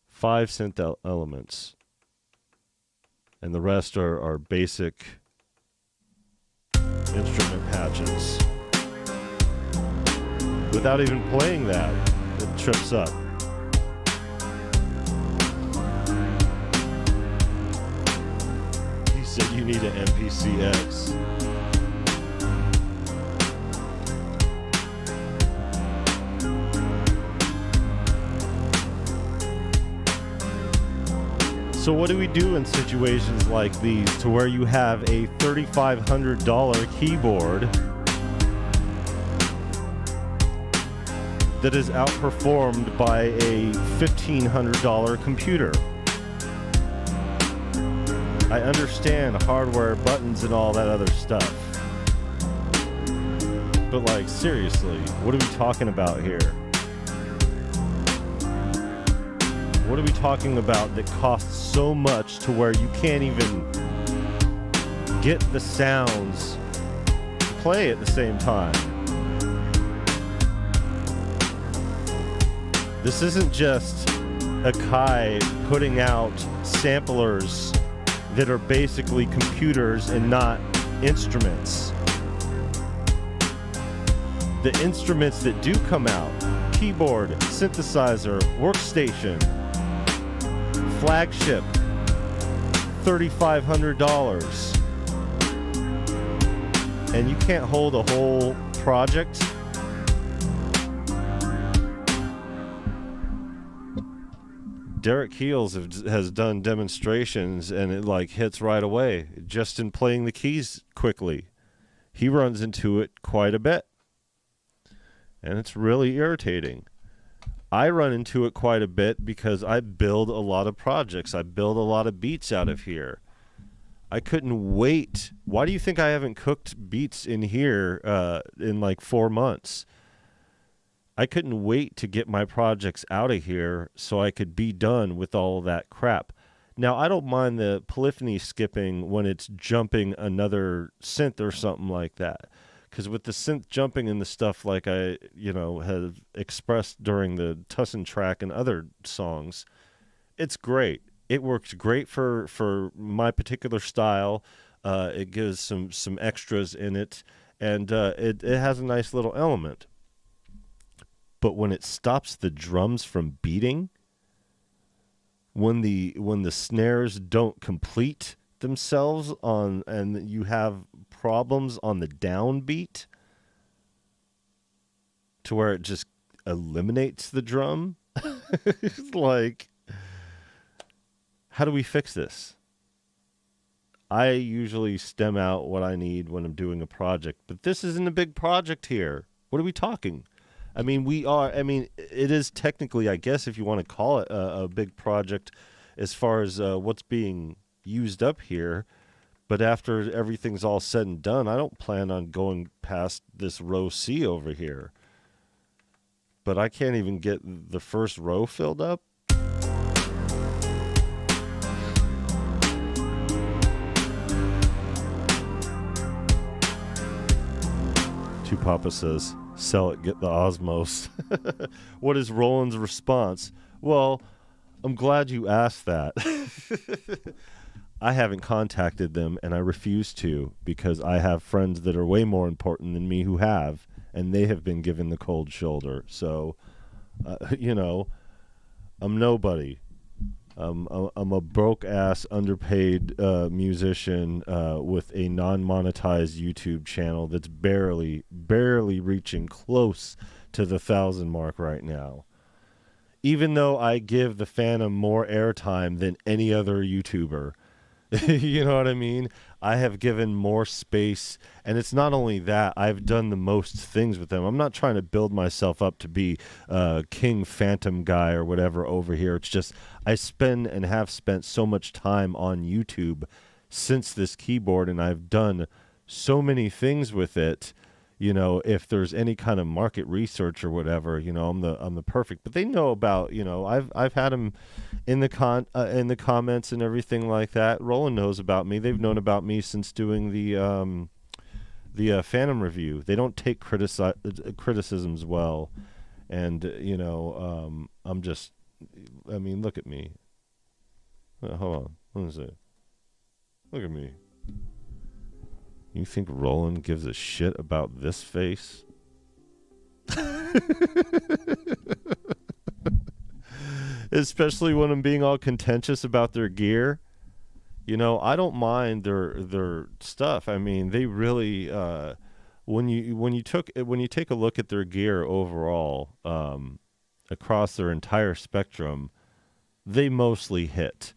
5 synth elements. And the rest are basic instrument patches. Without even playing that, it trips up. He said you need an MPCX. So what do we do in situations like these to where you have a $3,500 keyboard that is outperformed by a $1,500 computer? I understand hardware, buttons, and all that other stuff. But like, seriously, what are we talking about here? What are we talking about that costs so much to where you can't even get the sounds to play at the same time? This isn't just Akai putting out samplers that are basically computers and not instruments. The instruments that do come out, keyboard, synthesizer, workstation, flagship, $3,500. And you can't hold a whole project? Derek Keels has done demonstrations and it like hits right away just in playing the keys quickly. He runs into it quite a bit. And it's really irritating. I run into it quite a bit because I build a lot of projects. I build a lot of beats out of here. I couldn't wait. Why do you think I haven't cooked beats in here in like 4 months? I couldn't wait to get my projects out of here so I could be done with all of that crap. Now, I don't mind the polyphony skipping when it's jumping another synth or something like that. Because with the synth jumping and the stuff like I, have expressed during the Tussin track and other songs, it's great. It works great for my particular style. It gives some extras in it, and it has a nice little element. But when it stops the drums from beating, when the snares don't complete themselves on, and you have problems on the downbeat to where it just eliminates the drum. Like, how do we fix this? I usually stem out what I need when I'm doing a project, but this isn't a big project here. What are we talking? I mean, it is technically, I guess, if you want to call it a big project as far as what's being used up here. But after everything's all said and done, I don't plan on going past this row C over here. But I can't even get the first row filled up. Two Papa says, sell it, get the Osmos. What is Roland's response? Well, I'm glad you asked that. I haven't contacted them, and I refuse to, because I have friends that are way more important than me who have, and they have been given the cold shoulder. So, I'm nobody. I'm a broke-ass, underpaid musician with a non-monetized YouTube channel that's barely reaching close to the 1,000 mark right now. Even though I give the Fantom more airtime than any other YouTuber. You know what I mean? I have given more space, and it's not only that, I've done the most things with them. I'm not trying to build myself up to be King Fantom guy or whatever over here. It's just I spend and have spent so much time on YouTube since this keyboard, and I've done so many things with it. You know, if there's any kind of market research or whatever, you know, I'm the perfect. But they know about, you know, I've had them in the comments and everything like that. Roland knows about me. They've known about me since doing the Fantom review. They don't take criticisms well, and I'm just, I mean, look at me. Hold on, what is it? Look at me. You think Roland gives a shit about this face? Especially when I'm being all contentious about their gear. You know, I don't mind their stuff. I mean, they really when you take a look at their gear overall, across their entire spectrum, they mostly hit.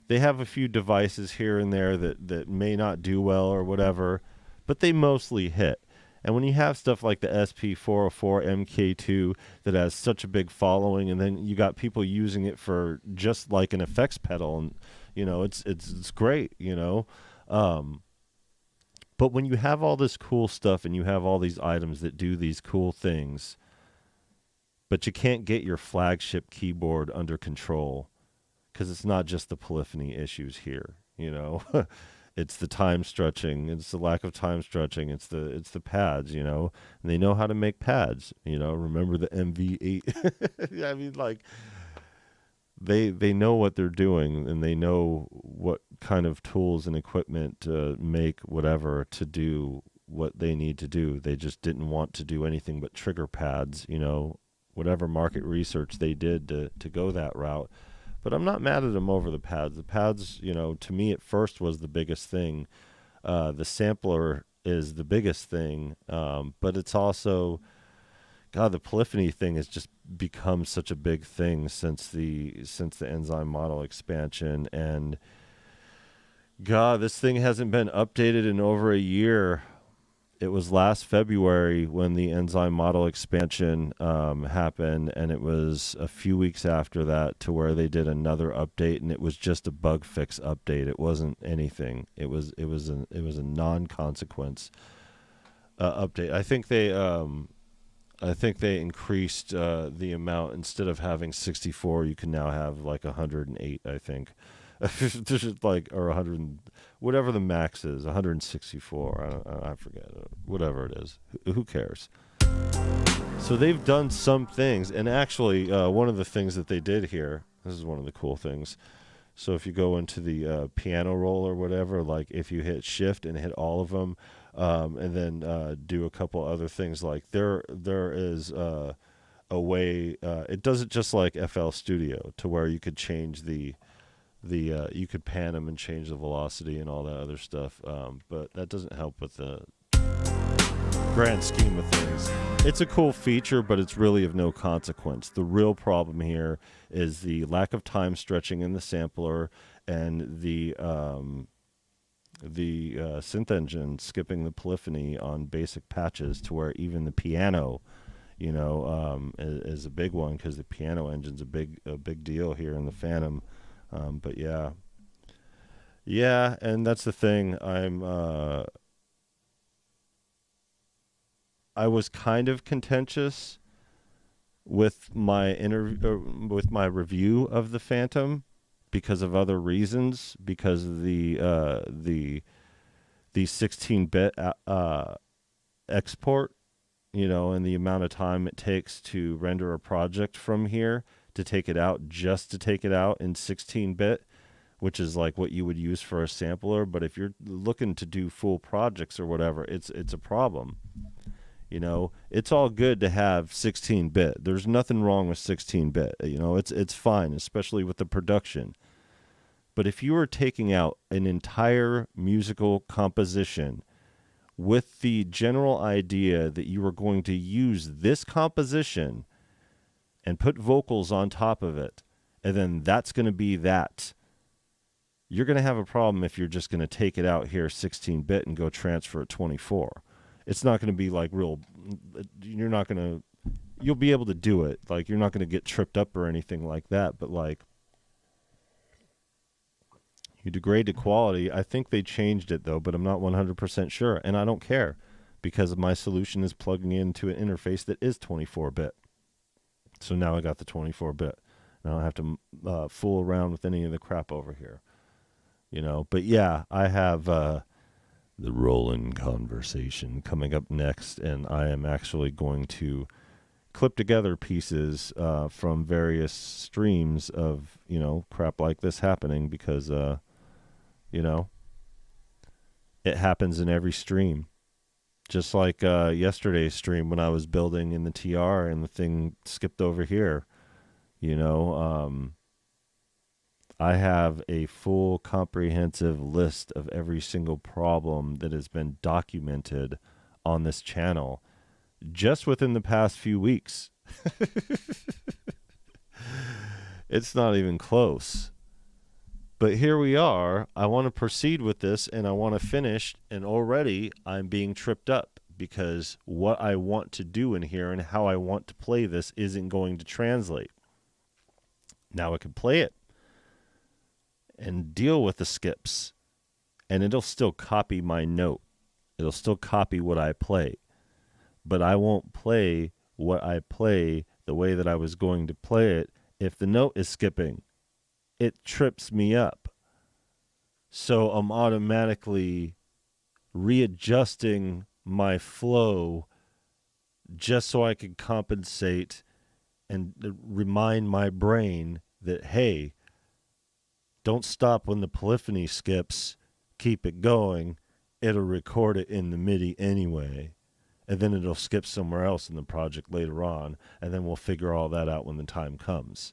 They have a few devices here and there that may not do well or whatever, but they mostly hit. And when you have stuff like the SP404 MK2 that has such a big following, and then you got people using it for just like an effects pedal, and you know, it's great, you know. But when you have all this cool stuff and you have all these items that do these cool things, but you can't get your flagship keyboard under control, because it's not just the polyphony issues here, you know. It's the time stretching, it's the lack of time stretching, it's the pads, you know. And they know how to make pads, you know. Remember the MV8? I mean, like, they know what they're doing, and they know what kind of tools and equipment to make, whatever, to do what they need to do. They just didn't want to do anything but trigger pads, you know, whatever market research they did to go that route. But I'm not mad at them over the pads. The pads, you know, to me at first was the biggest thing. The sampler is the biggest thing, but it's also, God, the polyphony thing has just become such a big thing since the Enzyme model expansion. And God, this thing hasn't been updated in over a year. It was last February when the Enzyme model expansion happened, and it was a few weeks after that to where they did another update, and it was just a bug fix update. It wasn't anything. It was a non-consequence update. I think they increased the amount. Instead of having 64, you can now have like 108. I think. Just like, or 100, whatever the max is, 164. I forget, whatever it is. Who cares? So they've done some things, and actually, one of the things that they did here, this is one of the cool things. So if you go into the piano roll or whatever, like if you hit shift and hit all of them, and then do a couple other things, like there is a way. It does it just like FL Studio, to where you could change the You could pan them and change the velocity and all that other stuff, but that doesn't help with the grand scheme of things. It's a cool feature, but it's really of no consequence. The real problem here is the lack of time stretching in the sampler and the synth engine skipping the polyphony on basic patches to where even the piano, is a big one, because the piano engine's a big deal here in the Fantom. But yeah, and that's the thing. I was kind of contentious with my with my review of the Fantom because of other reasons, because of the 16-bit export, and the amount of time it takes to render a project from here to take it out, just to take it out in 16-bit, which is like what you would use for a sampler. But if you're looking to do full projects or whatever, it's a problem. It's all good to have 16-bit. There's nothing wrong with 16-bit. It's fine, especially with the production. But if you were taking out an entire musical composition with the general idea that you were going to use this composition and put vocals on top of it, and then that's going to be that, you're going to have a problem if you're just going to take it out here 16-bit and go transfer it 24. It's not going to be like real, you'll be able to do it. Like, you're not going to get tripped up or anything like that, but like, you degrade the quality. I think they changed it though, but I'm not 100% sure, and I don't care, because my solution is plugging into an interface that is 24-bit. So now I got the 24-bit. I don't have to fool around with any of the crap over here, But yeah, I have the Roland conversation coming up next, and I am actually going to clip together pieces from various streams of crap like this happening, because it happens in every stream. Just like yesterday's stream when I was building in the TR and the thing skipped over here. I have a full comprehensive list of every single problem that has been documented on this channel just within the past few weeks. It's not even close. But here we are. I want to proceed with this, and I want to finish, and already I'm being tripped up because what I want to do in here and how I want to play this isn't going to translate. Now I can play it and deal with the skips, and it'll still copy my note. It'll still copy what I play, but I won't play what I play the way that I was going to play it if the note is skipping. It trips me up. So I'm automatically readjusting my flow just so I can compensate and remind my brain that, hey, don't stop when the polyphony skips. Keep it going. It'll record it in the MIDI anyway. And then it'll skip somewhere else in the project later on. And then we'll figure all that out when the time comes.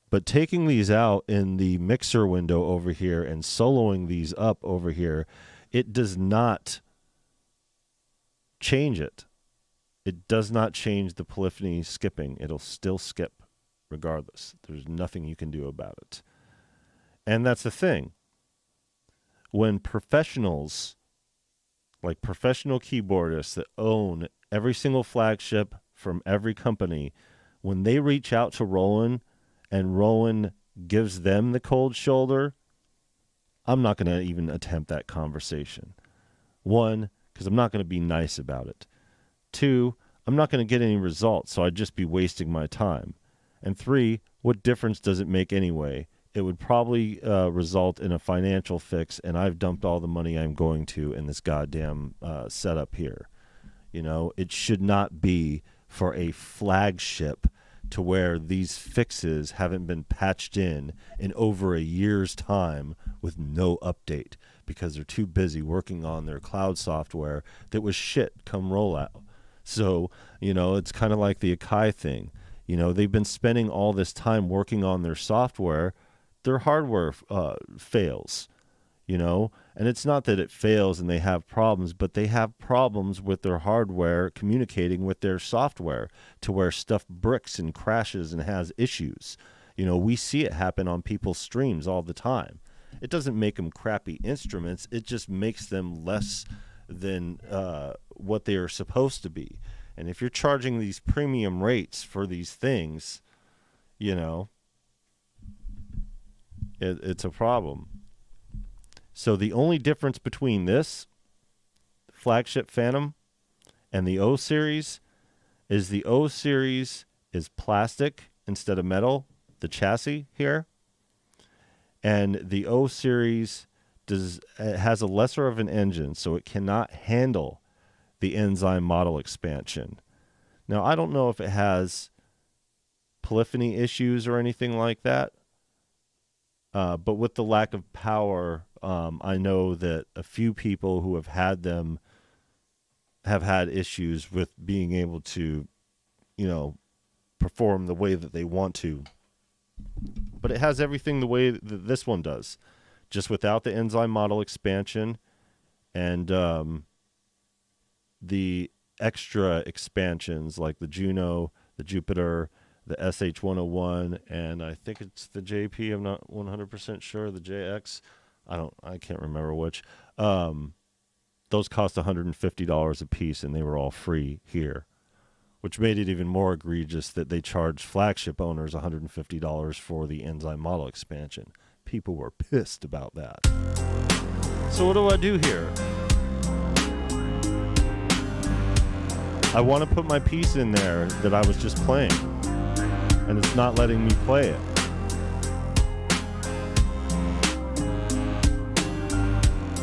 But taking these out in the mixer window over here and soloing these up over here, it does not change it. It does not change the polyphony skipping. It'll still skip regardless. There's nothing you can do about it. And that's the thing. When professionals, like professional keyboardists that own every single flagship from every company, when they reach out to Roland and Roland gives them the cold shoulder, I'm not going to even attempt that conversation. One, because I'm not going to be nice about it. Two, I'm not going to get any results, so I'd just be wasting my time. And three, what difference does it make anyway? It would probably result in a financial fix, and I've dumped all the money I'm going to in this goddamn setup here. It should not be for a flagship to where these fixes haven't been patched in over a year's time with no update because they're too busy working on their cloud software that was shit come rollout. So, it's kind of like the Akai thing. They've been spending all this time working on their software. their hardware fails, you know? And it's not that it fails and they have problems, but they have problems with their hardware communicating with their software to where stuff bricks and crashes and has issues. You know, we see it happen on people's streams all the time. It doesn't make them crappy instruments. It just makes them less than what they are supposed to be. And if you're charging these premium rates for these things, you know, it's a problem. So the only difference between this flagship Fantom and the O series is the O series is plastic instead of metal, the chassis here. And the O series has a lesser of an engine, so it cannot handle the enzyme model expansion. Now, I don't know if it has polyphony issues or anything like that, but with the lack of power, I know that a few people who have had them have had issues with being able to, you know, perform the way that they want to. But it has everything the way that this one does, just without the enzyme model expansion and the extra expansions like the Juno, the Jupiter, the SH101, and I think it's the JP. I'm not 100% sure. The JX. I can't remember which. Those cost $150 a piece, and they were all free here, which made it even more egregious that they charged flagship owners $150 for the enzyme model expansion. People were pissed about that. So what do I do here? I want to put my piece in there that I was just playing, and it's not letting me play it.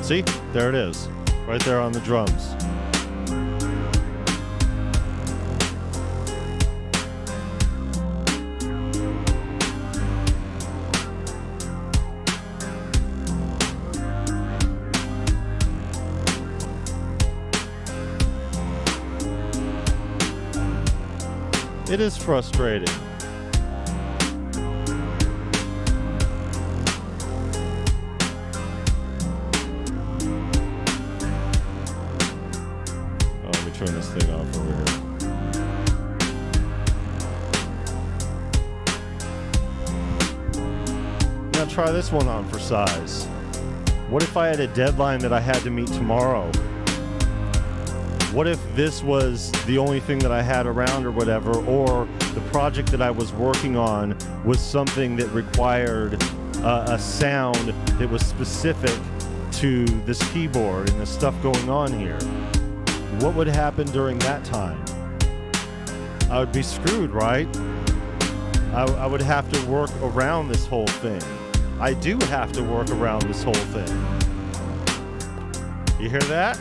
See? There it is. Right there on the drums. It is frustrating. Turn this thing off over here. Now try this one on for size. What if I had a deadline that I had to meet tomorrow? What if this was the only thing that I had around or whatever, or the project that I was working on was something that required a sound that was specific to this keyboard and the stuff going on here? What would happen during that time? I would be screwed, right? I would have to work around this whole thing. I do have to work around this whole thing. You hear that?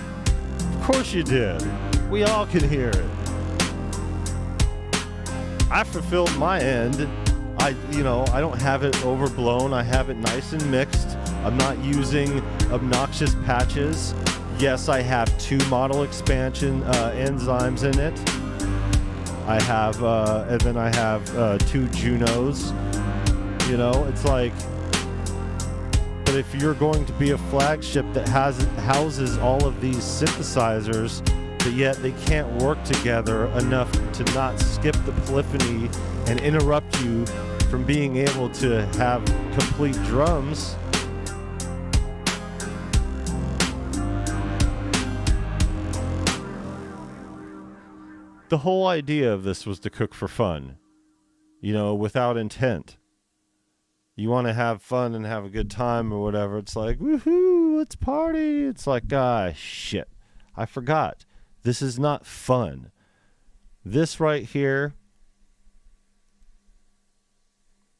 Of course you did. We all can hear it. I fulfilled my end. I don't have it overblown. I have it nice and mixed. I'm not using obnoxious patches. Yes, I have 2 model expansion enzymes in it. I have, and then I have 2 Junos. You know, it's like, but if you're going to be a flagship that houses all of these synthesizers, but yet they can't work together enough to not skip the polyphony and interrupt you from being able to have complete drums. The whole idea of this was to cook for fun, you know, without intent. You want to have fun and have a good time or whatever. It's like, woohoo, let's party. It's like, shit, I forgot. This is not fun. This right here,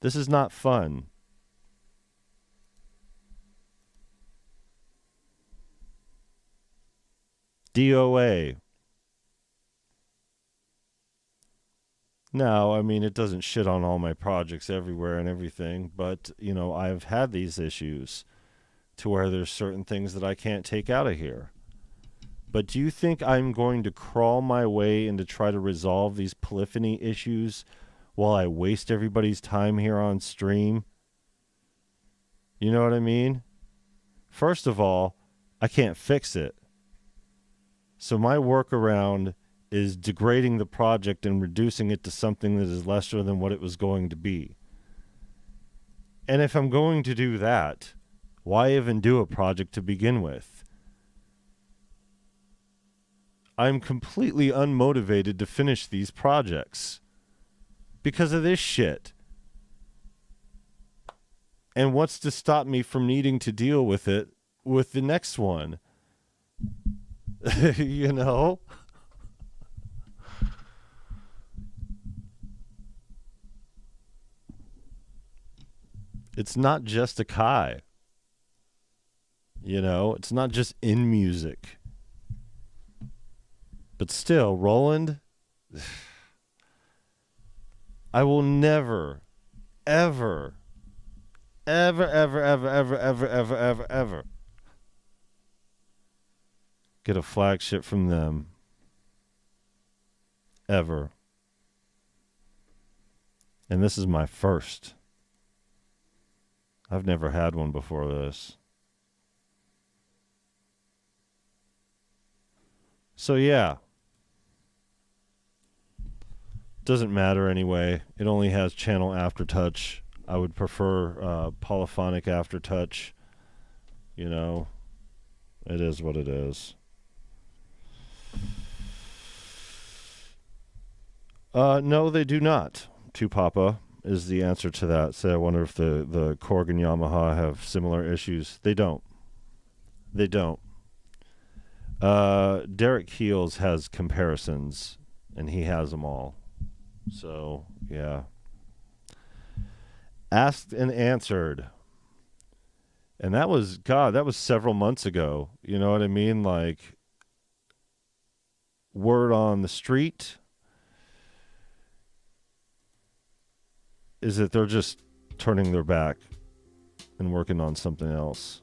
this is not fun. DOA. No, I mean, it doesn't shit on all my projects everywhere and everything, but, you know, I've had these issues to where there's certain things that I can't take out of here. But do you think I'm going to crawl my way and to try to resolve these polyphony issues while I waste everybody's time here on stream? You know what I mean? First of all, I can't fix it. So my workaround is degrading the project and reducing it to something that is lesser than what it was going to be. And if I'm going to do that, why even do a project to begin with? I'm completely unmotivated to finish these projects because of this shit. And what's to stop me from needing to deal with it with the next one? You know? It's not just a Kai. You know? It's not just in music. But still, Roland, I will never, ever, ever, ever, ever, ever, ever, ever, ever, ever get a flagship from them. Ever. And this is my first. I've never had one before this. So yeah. Doesn't matter anyway. It only has channel aftertouch. I would prefer polyphonic aftertouch. You know, it is what it is. No, they do not. To Papa is the answer to that. So I wonder if the Korg and Yamaha have similar issues. They don't. They don't. Derek Keels has comparisons, and he has them all. So, yeah. Asked and answered. And that was, God, that was several months ago. You know what I mean? Like, word on the street is that they're just turning their back and working on something else.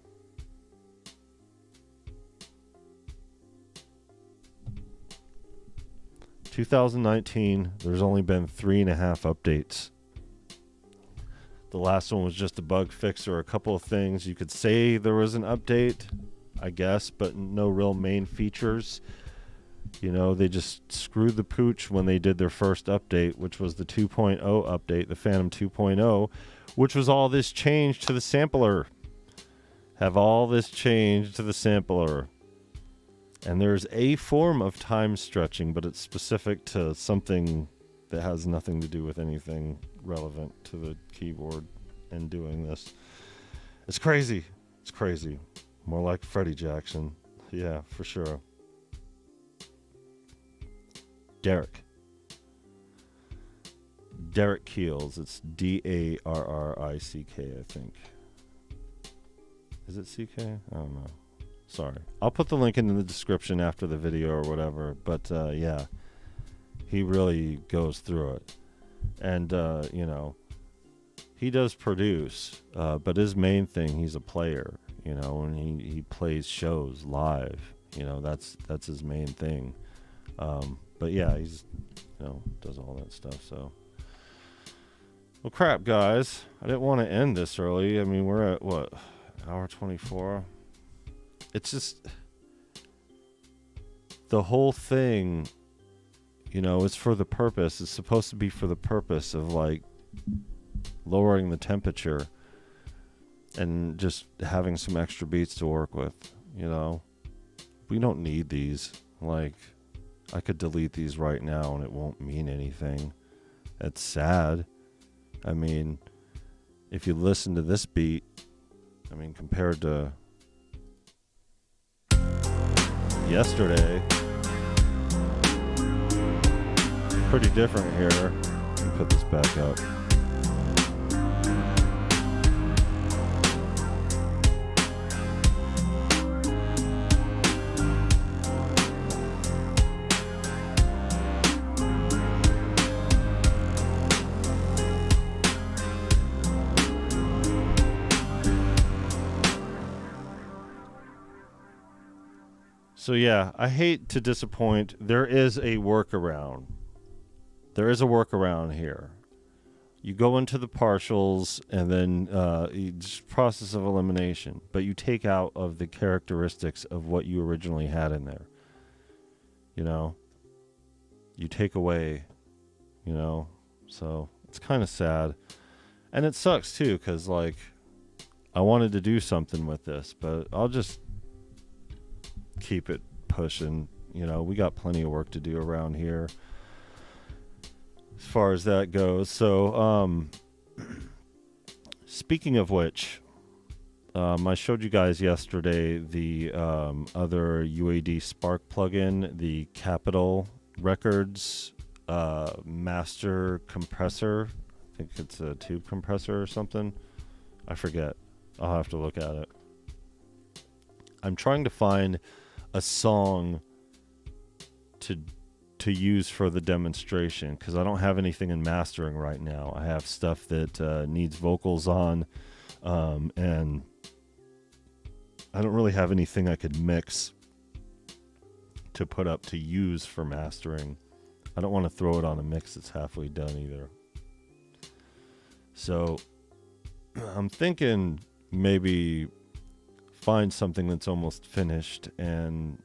In 2019, there's only been 3.5 updates. The last one was just a bug fix or a couple of things. You could say there was an update, I guess, but no real main features. You know, they just screwed the pooch when they did their first update, which was the 2.0 update, the Fantom 2.0, which was all this change to the sampler. Have all this change to the sampler. And there's a form of time stretching, but it's specific to something that has nothing to do with anything relevant to the keyboard and doing this. It's crazy. It's crazy. More like Freddie Jackson. Yeah, for sure. Derek Keels. It's Darrick, I think. Is it CK? I don't know. Sorry. I'll put the link in the description after the video or whatever. But yeah, he really goes through it. And, you know, he does produce, but his main thing, he's a player, you know, and he plays shows live. You know, that's his main thing. But yeah, he's, you know, does all that stuff. So, well, crap, guys. I didn't want to end this early. I mean, we're at what, hour 24. It's just the whole thing. You know, it's for the purpose. It's supposed to be for the purpose of like lowering the temperature and just having some extra beats to work with. You know, we don't need these. Like, I could delete these right now and it won't mean anything. It's sad. I mean, if you listen to this beat, I mean, compared to yesterday, pretty different here. Let me put this back up. So yeah, I hate to disappoint. There is a workaround. There is a workaround here. You go into the partials and then just process of elimination, but you take out of the characteristics of what you originally had in there. You know, you take away, you know, so it's kind of sad. And it sucks too, because like I wanted to do something with this, but I'll just keep it pushing. You know, we got plenty of work to do around here as far as that goes. So, speaking of which, I showed you guys yesterday the other UAD Spark plugin, the Capitol Records master compressor. I think it's a tube compressor or something. I forget. I'll have to look at it. I'm trying to find a song to use for the demonstration, because I don't have anything in mastering right now. I have stuff that needs vocals on, and I don't really have anything I could mix to put up to use for mastering. I don't want to throw it on a mix that's halfway done either. So I'm thinking maybe find something that's almost finished and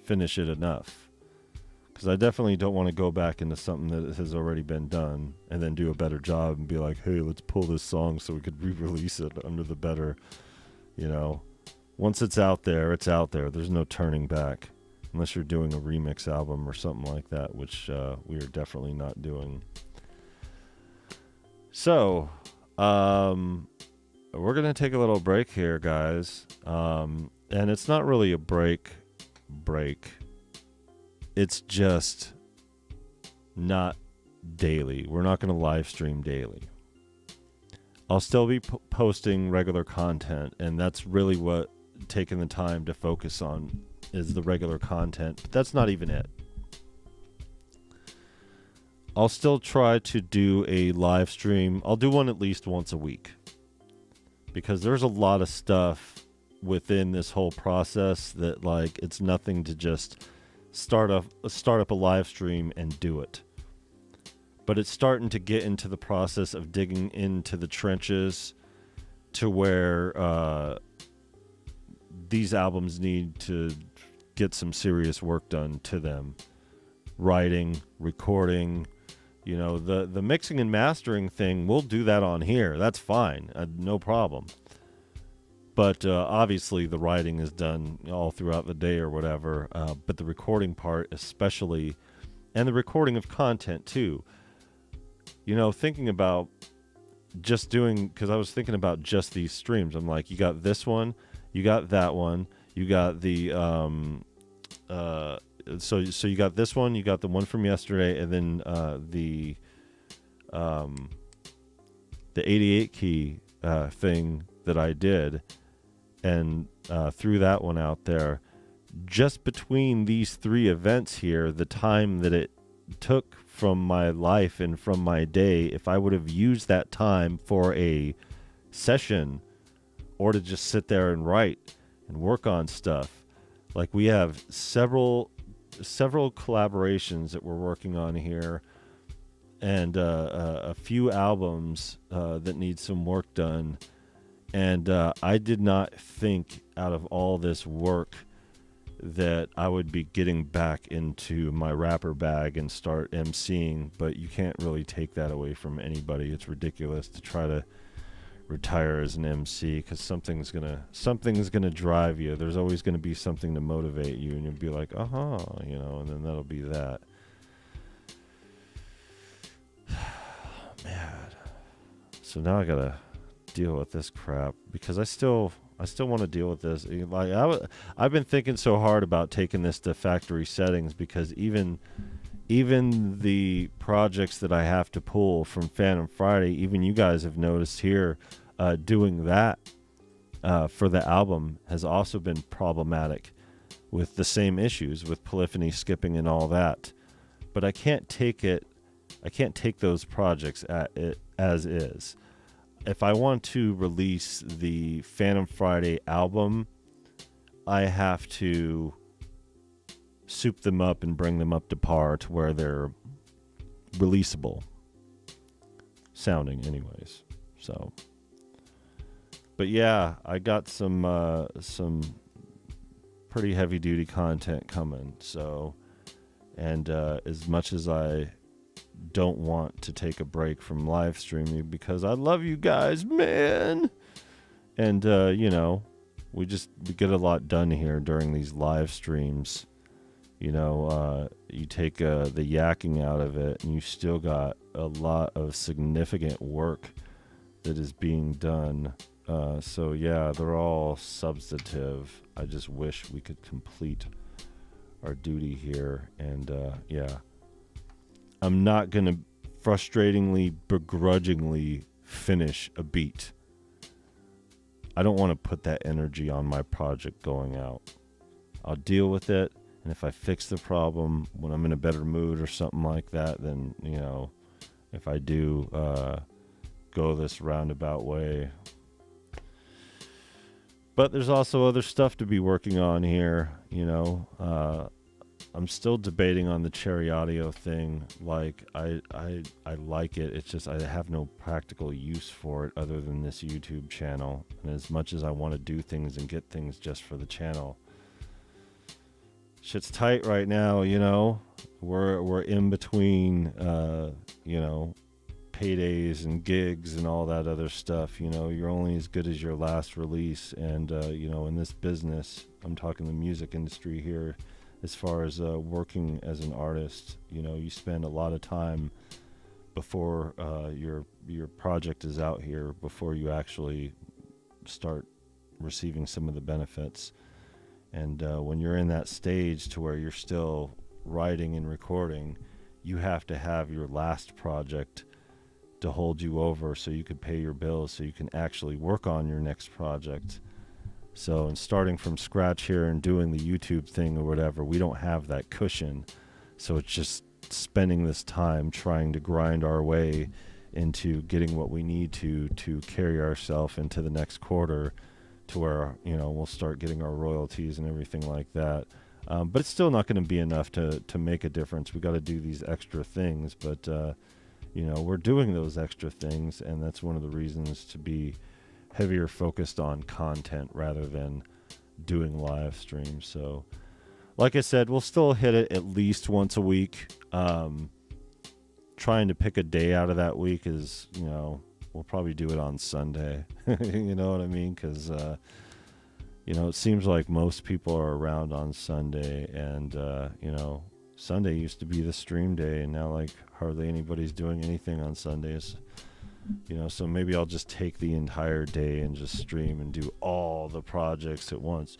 finish it enough. Because I definitely don't want to go back into something that has already been done and then do a better job and be like, hey, let's pull this song so we could re-release it under the better, you know. Once it's out there, it's out there. There's no turning back. Unless you're doing a remix album or something like that, which we are definitely not doing. So, we're going to take a little break here, guys. And it's not really a break. It's just not daily. We're not going to live stream daily. I'll still be posting regular content, and that's really what taking the time to focus on is the regular content, but that's not even it. I'll still try to do a live stream. I'll do one at least once a week, because there's a lot of stuff within this whole process that, like, it's nothing to just start up a live stream and do it. But it's starting to get into the process of digging into the trenches to where these albums need to get some serious work done to them. Writing, recording, you know, the mixing and mastering thing, we'll do that on here. That's fine. No problem. But obviously the writing is done all throughout the day or whatever. But the recording part especially, and the recording of content too. You know, thinking about just doing, because I was thinking about just these streams. I'm like, you got this one, you got that one, you got the so you got this one, you got the one from yesterday, and then the 88 key thing that I did, and threw that one out there. Just between these three events here, the time that it took from my life and from my day, if I would have used that time for a session or to just sit there and write and work on stuff. Like, we have several collaborations that we're working on here, and a few albums that need some work done. And I did not think out of all this work that I would be getting back into my rapper bag and start emceeing, but you can't really take that away from anybody. It's ridiculous to try to retire as an MC, because something's gonna drive you. There's always gonna be something to motivate you, and you'll be like, you know, and then that'll be that. Man. So now I gotta deal with this crap, because I still want to deal with this. Like, I've been thinking so hard about taking this to factory settings, because even the projects that I have to pull from Fantom Friday, even you guys have noticed here, doing that for the album has also been problematic with the same issues with polyphony skipping and all that. But I can't take those projects as is. If I want to release the Fantom Friday album, I have to soup them up and bring them up to par to where they're releasable. sounding anyways. So, but yeah, I got some pretty heavy duty content coming. So, and as much as I don't want to take a break from live streaming because I love you guys, man. And we get a lot done here during these live streams. You take the yakking out of it, and you still got a lot of significant work that is being done. So yeah, they're all substantive. I just wish we could complete our duty here. And yeah, I'm not going to frustratingly, begrudgingly finish a beat. I don't want to put that energy on my project going out. I'll deal with it, and if I fix the problem when I'm in a better mood or something like that, then, if I do go this roundabout way. But there's also other stuff to be working on here, I'm still debating on the Cherry Audio thing. Like, I like it. It's just I have no practical use for it other than this YouTube channel. And as much as I want to do things and get things just for the channel, shit's tight right now. We're in between, paydays and gigs and all that other stuff. You're only as good as your last release. And in this business, I'm talking the music industry here. As far as working as an artist, you spend a lot of time before your project is out here, before you actually start receiving some of the benefits. And when you're in that stage to where you're still writing and recording, you have to have your last project to hold you over so you could pay your bills, so you can actually work on your next project. So, and starting from scratch here and doing the YouTube thing or whatever, we don't have that cushion. So it's just spending this time trying to grind our way into getting what we need to carry ourselves into the next quarter, to where, we'll start getting our royalties and everything like that. But it's still not going to be enough to make a difference. We got to do these extra things, but, we're doing those extra things, and that's one of the reasons to be heavier focused on content rather than doing live streams. So like I said, we'll still hit it at least once a week. Trying to pick a day out of that week is, we'll probably do it on Sunday. You know what I mean? Because it seems like most people are around on Sunday, and Sunday used to be the stream day, and now like hardly anybody's doing anything on Sundays. So maybe I'll just take the entire day and just stream and do all the projects at once.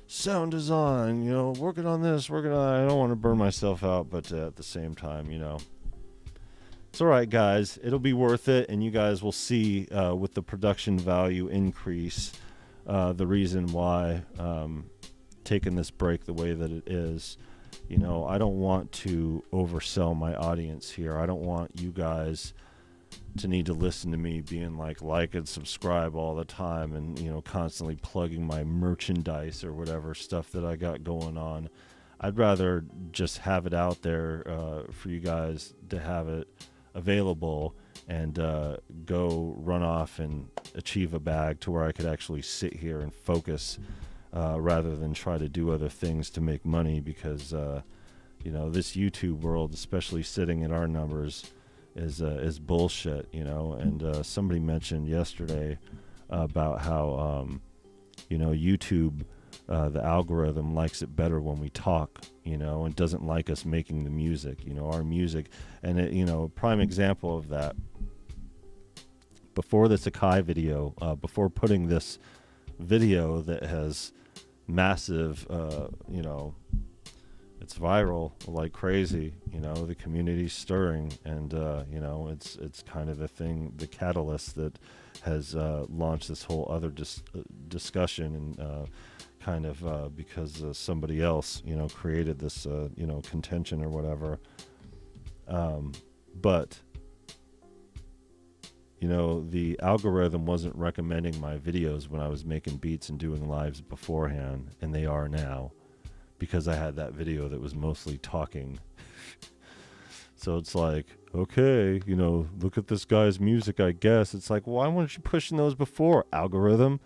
Sound design, working on this, I don't want to burn myself out, but at the same time, it's all right, guys. It'll be worth it, and you guys will see with the production value increase the reason why taking this break the way that it is. I don't want to oversell my audience here. I don't want you guys to need to listen to me being like and subscribe all the time and constantly plugging my merchandise or whatever stuff that I got going on. I'd rather just have it out there for you guys to have it available and go run off and achieve a bag to where I could actually sit here and focus rather than try to do other things to make money, because this YouTube world, especially sitting at our numbers, is bullshit, and somebody mentioned yesterday about how YouTube, the algorithm likes it better when we talk, and doesn't like us making the music, our music. And it, prime example of that, before the Sakai video, before putting this video that has massive, it's viral like crazy, the community's stirring, and it's kind of the thing, the catalyst that has launched this whole other discussion, and kind of because somebody else created this contention or whatever, but the algorithm wasn't recommending my videos when I was making beats and doing lives beforehand, and they are now, because I had that video that was mostly talking. So it's like, okay, you know, look at this guy's music, I guess. It's like, why weren't you pushing those before, algorithm?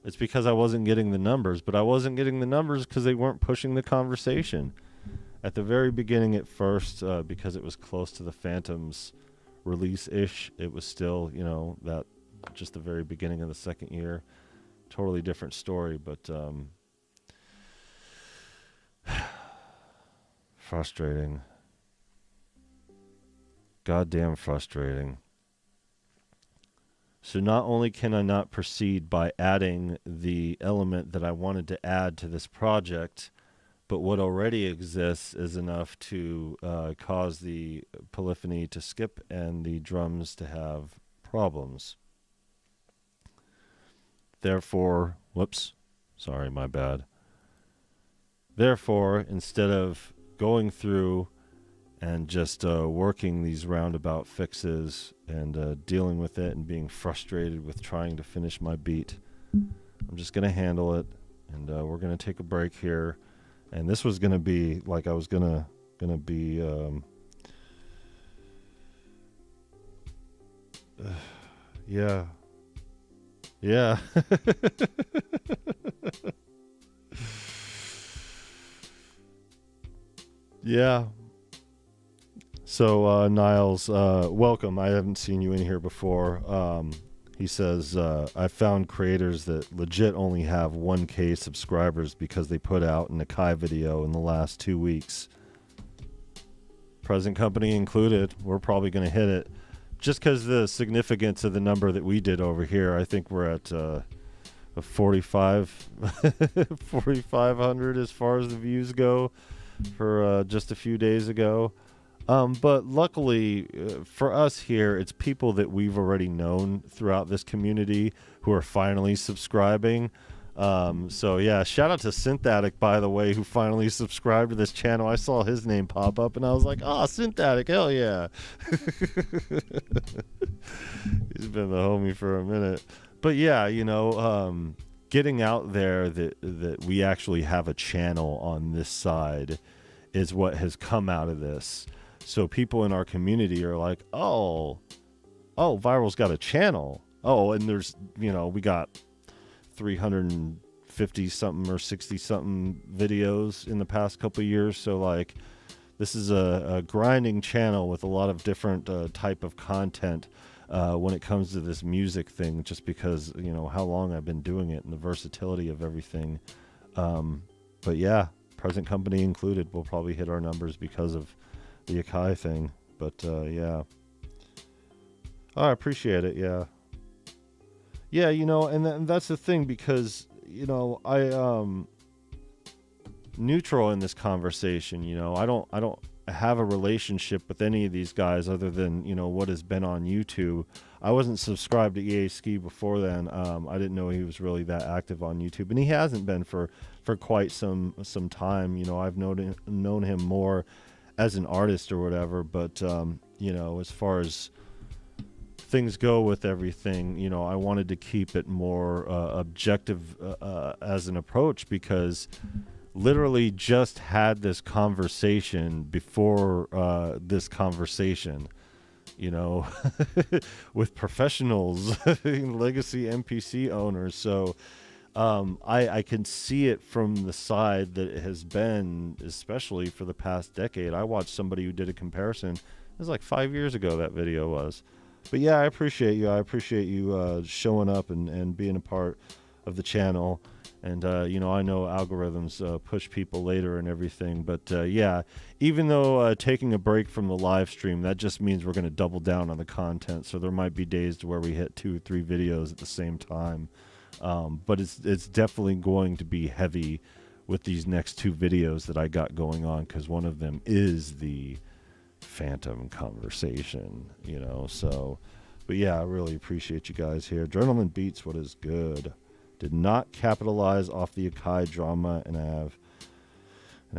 It's because I wasn't getting the numbers, but I wasn't getting the numbers because they weren't pushing the conversation. At the very beginning at first, because it was close to the Fantom's release-ish, it was still, you know, that just the very beginning of the second year. Totally different story, but frustrating. Goddamn frustrating. So not only can I not proceed by adding the element that I wanted to add to this project, but what already exists is enough to cause the polyphony to skip and the drums to have problems. Therefore, whoops, sorry, my bad. Therefore, instead of going through and just working these roundabout fixes and dealing with it and being frustrated with trying to finish my beat, I'm just going to handle it, and we're going to take a break here. And this was going to be, like, I was going to be, yeah. Yeah. Yeah. So, Niles, welcome. I haven't seen you in here before. He says, I found creators that legit only have 1K subscribers because they put out an Akai video in the last 2 weeks. Present company included. We're probably going to hit it. Just because the significance of the number that we did over here, I think we're at a 4,500 as far as the views go for just a few days ago. But luckily for us here, it's people that we've already known throughout this community who are finally subscribing. So yeah, shout out to Synthatic, by the way, who finally subscribed to this channel. I saw his name pop up and I was like, oh, Synthatic, hell yeah. He's been the homie for a minute. But yeah, you know, getting out there that we actually have a channel on this side is what has come out of this. So people in our community are like, oh, Viral's got a channel. Oh, and there's, you know, we got 350 something or 60 something videos in the past couple of years. So like, this is a grinding channel with a lot of different type of content when it comes to this music thing, just because, you know, how long I've been doing it and the versatility of everything. But yeah, present company included, we'll probably hit our numbers because of the Akai thing. But yeah. Oh, I appreciate it. Yeah. Yeah, you know, and that's the thing, because, you know, I neutral in this conversation, you know, I don't have a relationship with any of these guys other than, you know, what has been on YouTube. I wasn't subscribed to EA Ski before then. I didn't know he was really that active on YouTube, and he hasn't been for quite some time. You know, I've known him more as an artist or whatever, but you know, as far as things go with everything, you know, I wanted to keep it more objective as an approach, because literally just had this conversation before this conversation, you know, with professionals, legacy NPC owners. So I can see it from the side that it has been, especially for the past decade. I watched somebody who did a comparison. It was like 5 years ago that video was. But yeah, I appreciate you. I appreciate you showing up and being a part of the channel. And, you know, I know algorithms push people later and everything. But, yeah, even though taking a break from the live stream, that just means we're going to double down on the content. So there might be days to where we hit 2 or 3 videos at the same time. But it's definitely going to be heavy with these next 2 videos that I got going on, because one of them is the Fantom conversation, you know. So, but yeah, I really appreciate you guys here. Adrenaline Beats, what is good? Did not capitalize off the Akai drama, and I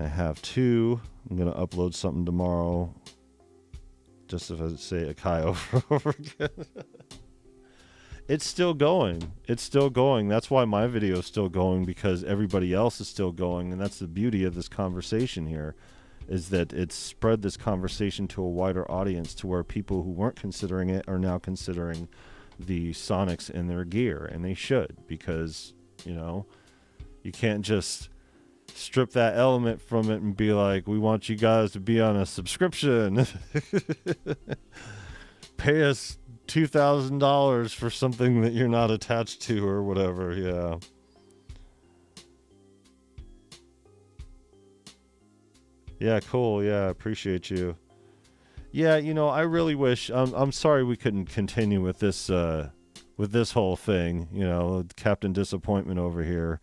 have 2. I'm gonna upload something tomorrow, just if I say Akai over and over again. It's still going. It's still going. That's why my video is still going, because everybody else is still going, and that's the beauty of this conversation here. is that it's spread this conversation to a wider audience to where people who weren't considering it are now considering the sonics in their gear, and they should, because, you know, you can't just strip that element from it and be like, we want you guys to be on a subscription. Pay us $2,000 for something that you're not attached to or whatever. Yeah. Yeah, cool. Yeah, appreciate you. Yeah, you know, I really wish. I'm sorry we couldn't continue with this whole thing. You know, Captain Disappointment over here.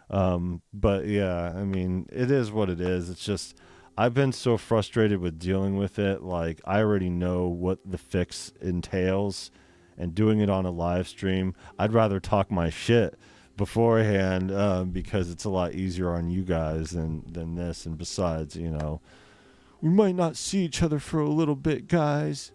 But yeah, I mean, it is what it is. It's just I've been so frustrated with dealing with it. Like, I already know what the fix entails, and doing it on a live stream, I'd rather talk my shit beforehand, because it's a lot easier on you guys than this. And besides, you know, we might not see each other for a little bit, guys.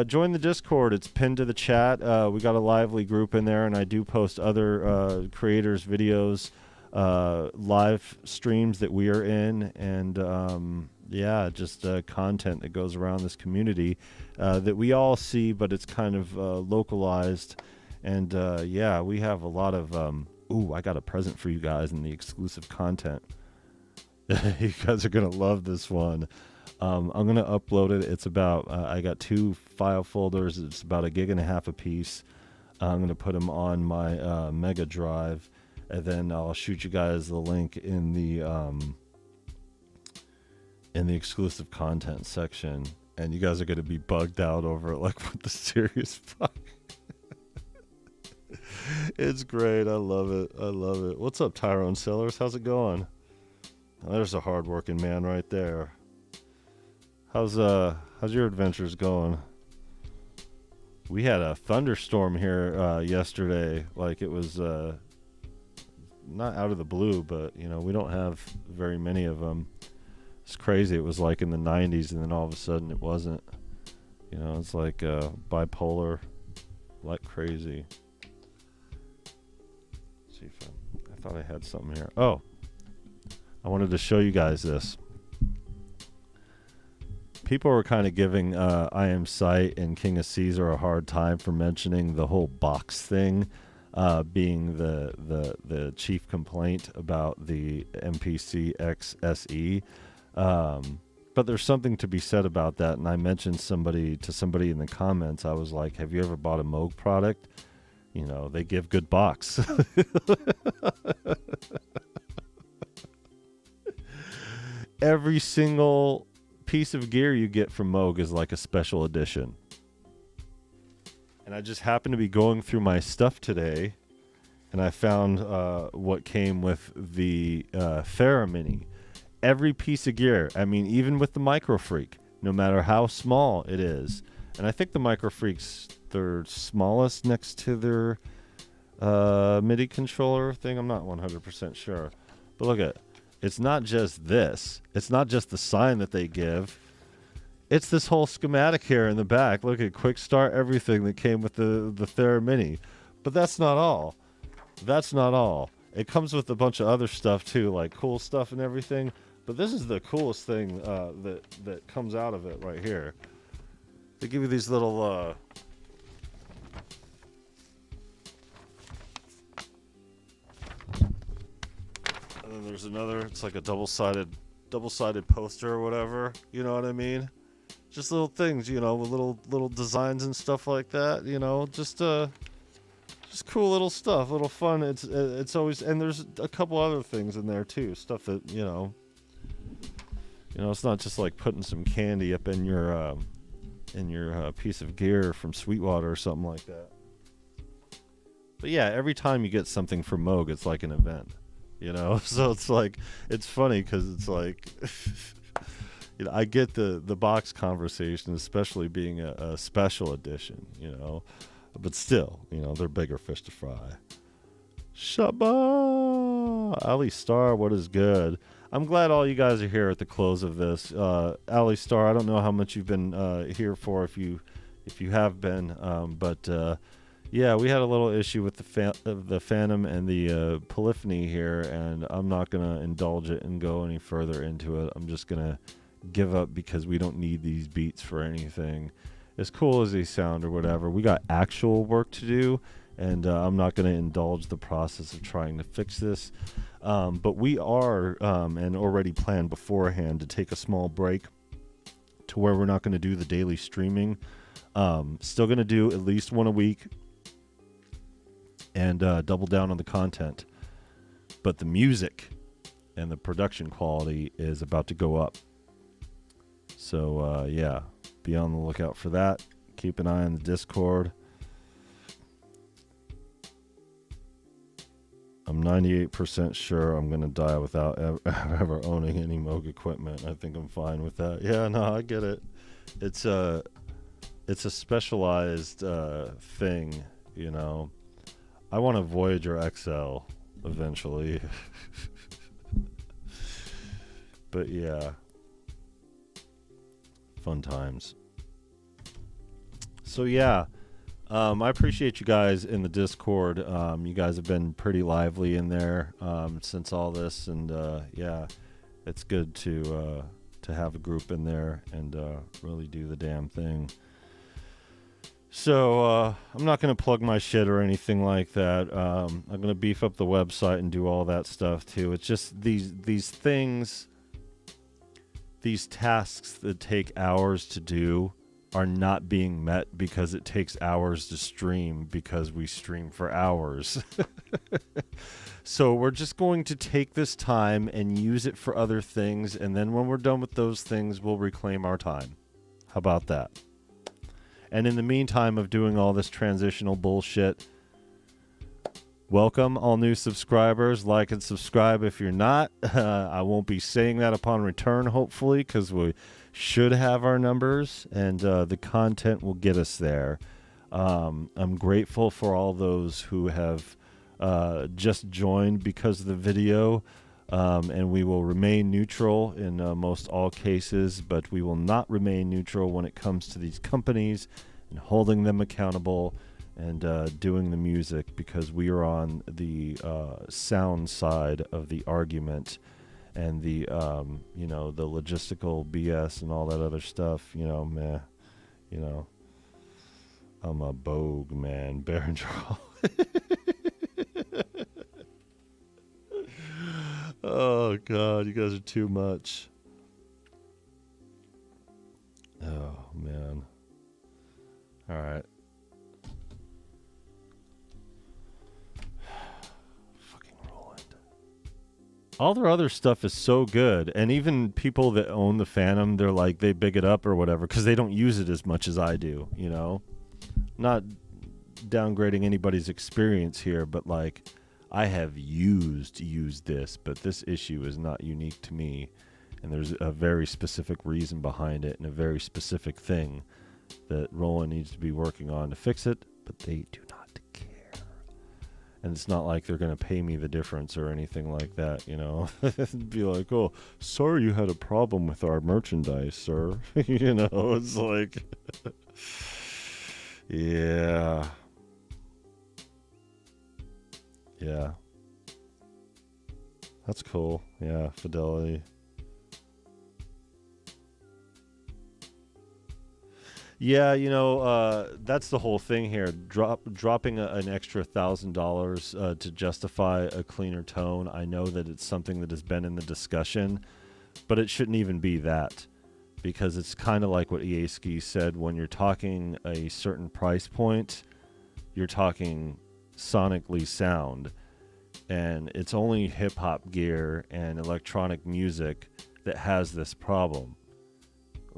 Join the Discord. It's pinned to the chat. We got a lively group in there, and I do post other creators' videos, live streams that we are in, and yeah, just content that goes around this community that we all see, but it's kind of localized. And yeah, we have a lot of ooh, I got a present for you guys in the exclusive content. You guys are gonna love this one. I'm gonna upload it. It's about I got 2 file folders. It's about 1.5 gigs a piece. I'm gonna put them on my Mega Drive, and then I'll shoot you guys the link in the exclusive content section. And you guys are gonna be bugged out over it, like, what the serious fuck. It's great. I love it. I love it. What's up, Tyrone Sellers? How's it going? Oh, there's a hardworking man right there. How's your adventures going? We had a thunderstorm here yesterday. Like, it was not out of the blue, but, you know, we don't have very many of them. It's crazy. It was like in the 90s, and then all of a sudden it wasn't. You know, it's like bipolar, like crazy. Let's see if I thought I had something here. Oh, I wanted to show you guys this. People were kind of giving I Am Sight and King of Caesar a hard time for mentioning the whole box thing, being the chief complaint about the MPC XSE. But there's something to be said about that, and I mentioned somebody in the comments. I was like, have you ever bought a Moog product? You know, they give good box. Every single piece of gear you get from Moog is like a special edition. And I just happened to be going through my stuff today, and I found what came with the Theramini. Every piece of gear, I mean, even with the Micro Freak, no matter how small it is. And I think the Micro Freak's their smallest next to their MIDI controller thing. I'm not 100% sure. But look at it. It's not just this. It's not just the sign that they give. It's this whole schematic here in the back. Look at quick start, everything that came with the Theramini. But that's not all. That's not all. It comes with a bunch of other stuff too, like cool stuff and everything. But this is the coolest thing that comes out of it right here. They give you these little and then there's another. It's like a double-sided poster or whatever. You know what I mean? Just little things, you know, with little designs and stuff like that. You know, just cool little stuff, little fun. It's always, and there's a couple other things in there too. Stuff that you know, it's not just like putting some candy up in your piece of gear from Sweetwater or something like that. But yeah, every time you get something from Moog, it's like an event, you know. So it's like, it's funny because it's like, you know, I get the box conversation, especially being a special edition, you know. But still, you know, they're bigger fish to fry. Shabba! Ali Star, what is good? I'm glad all you guys are here at the close of this. Ali Star, I don't know how much you've been here for, if you have been, but Yeah, we had a little issue with the Phantom and the polyphony here, and I'm not gonna indulge it and go any further into it. I'm just gonna give up because we don't need these beats for anything. As cool as they sound or whatever, we got actual work to do, and I'm not gonna indulge the process of trying to fix this. But we are, and already planned beforehand, to take a small break to where we're not going to do the daily streaming. Still going to do at least one a week and double down on the content. But the music and the production quality is about to go up. So, yeah, be on the lookout for that. Keep an eye on the Discord. I'm 98% sure I'm going to die without ever owning any Moog equipment. I think I'm fine with that. Yeah, no, I get it. It's a specialized thing, you know. I want a Voyager XL eventually. But yeah. Fun times. So yeah. I appreciate you guys in the Discord. You guys have been pretty lively in there since all this, and yeah, it's good to have a group in there and really do the damn thing. So I'm not going to plug my shit or anything like that. I'm going to beef up the website and do all that stuff too. It's just these things, these tasks that take hours to do are not being met because it takes hours to stream because we stream for hours. So we're just going to take this time and use it for other things, and then when we're done with those things, we'll reclaim our time. How about that? And in the meantime of doing all this transitional bullshit, welcome all new subscribers. Like and subscribe if you're not. I won't be saying that upon return, hopefully, because we should have our numbers, and the content will get us there. I'm grateful for all those who have just joined because of the video, and we will remain neutral in most all cases, but we will not remain neutral when it comes to these companies and holding them accountable and doing the music, because we are on the sound side of the argument. And the, you know, the logistical BS and all that other stuff, you know, meh, you know, I'm a bogue, man, Baron Charles. Oh, God, you guys are too much. Oh, man. All right. All their other stuff is so good, and even people that own the Phantom, they're like, they big it up or whatever because they don't use it as much as I do, you know? Not downgrading anybody's experience here, but like, I have used this, but this issue is not unique to me, and there's a very specific reason behind it and a very specific thing that Roland needs to be working on to fix it, but they do not care. And it's not like they're going to pay me the difference or anything like that, you know. Be like, oh, sorry you had a problem with our merchandise, sir. You know, it's like, yeah. Yeah. That's cool. Yeah, Fidelity. Yeah, you know, that's the whole thing here. Dropping an extra $1,000 to justify a cleaner tone. I know that it's something that has been in the discussion, but it shouldn't even be that, because it's kind of like what EASKI said. When you're talking a certain price point, you're talking sonically sound, and it's only hip-hop gear and electronic music that has this problem.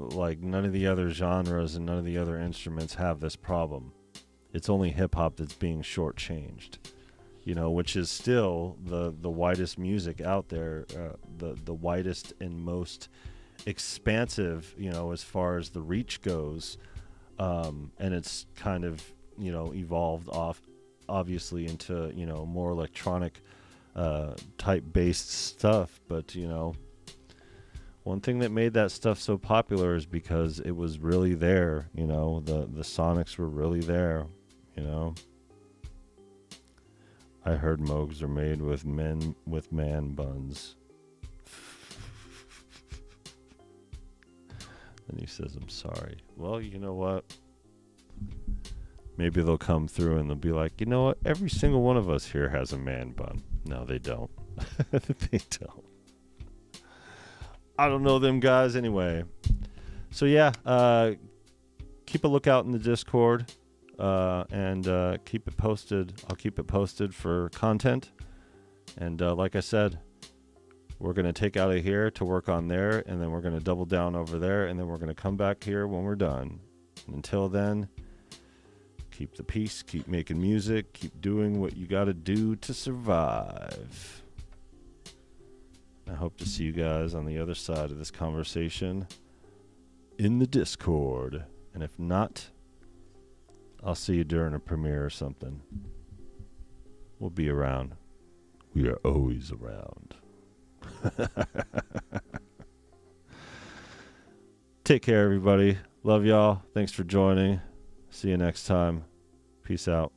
Like, none of the other genres and none of the other instruments have this problem. It's only hip-hop that's being shortchanged, you know, which is still the widest music out there, the widest and most expansive, you know, as far as the reach goes, and it's kind of, you know, evolved off, obviously, into, you know, more electronic type-based stuff, but, you know, one thing that made that stuff so popular is because it was really there, you know, the sonics were really there, you know. I heard Moogs are made with men with man buns. And he says, I'm sorry. Well, you know what? Maybe they'll come through and they'll be like, you know what? Every single one of us here has a man bun. No, they don't. They don't. I don't know them guys anyway. So yeah, keep a lookout in the Discord, and keep it posted. I'll keep it posted for content. And like I said, we're going to take out of here to work on there, and then we're going to double down over there, and then we're going to come back here when we're done. And until then, keep the peace, keep making music, keep doing what you got to do to survive. I hope to see you guys on the other side of this conversation in the Discord. And if not, I'll see you during a premiere or something. We'll be around. We are always around. Take care, everybody. Love y'all. Thanks for joining. See you next time. Peace out.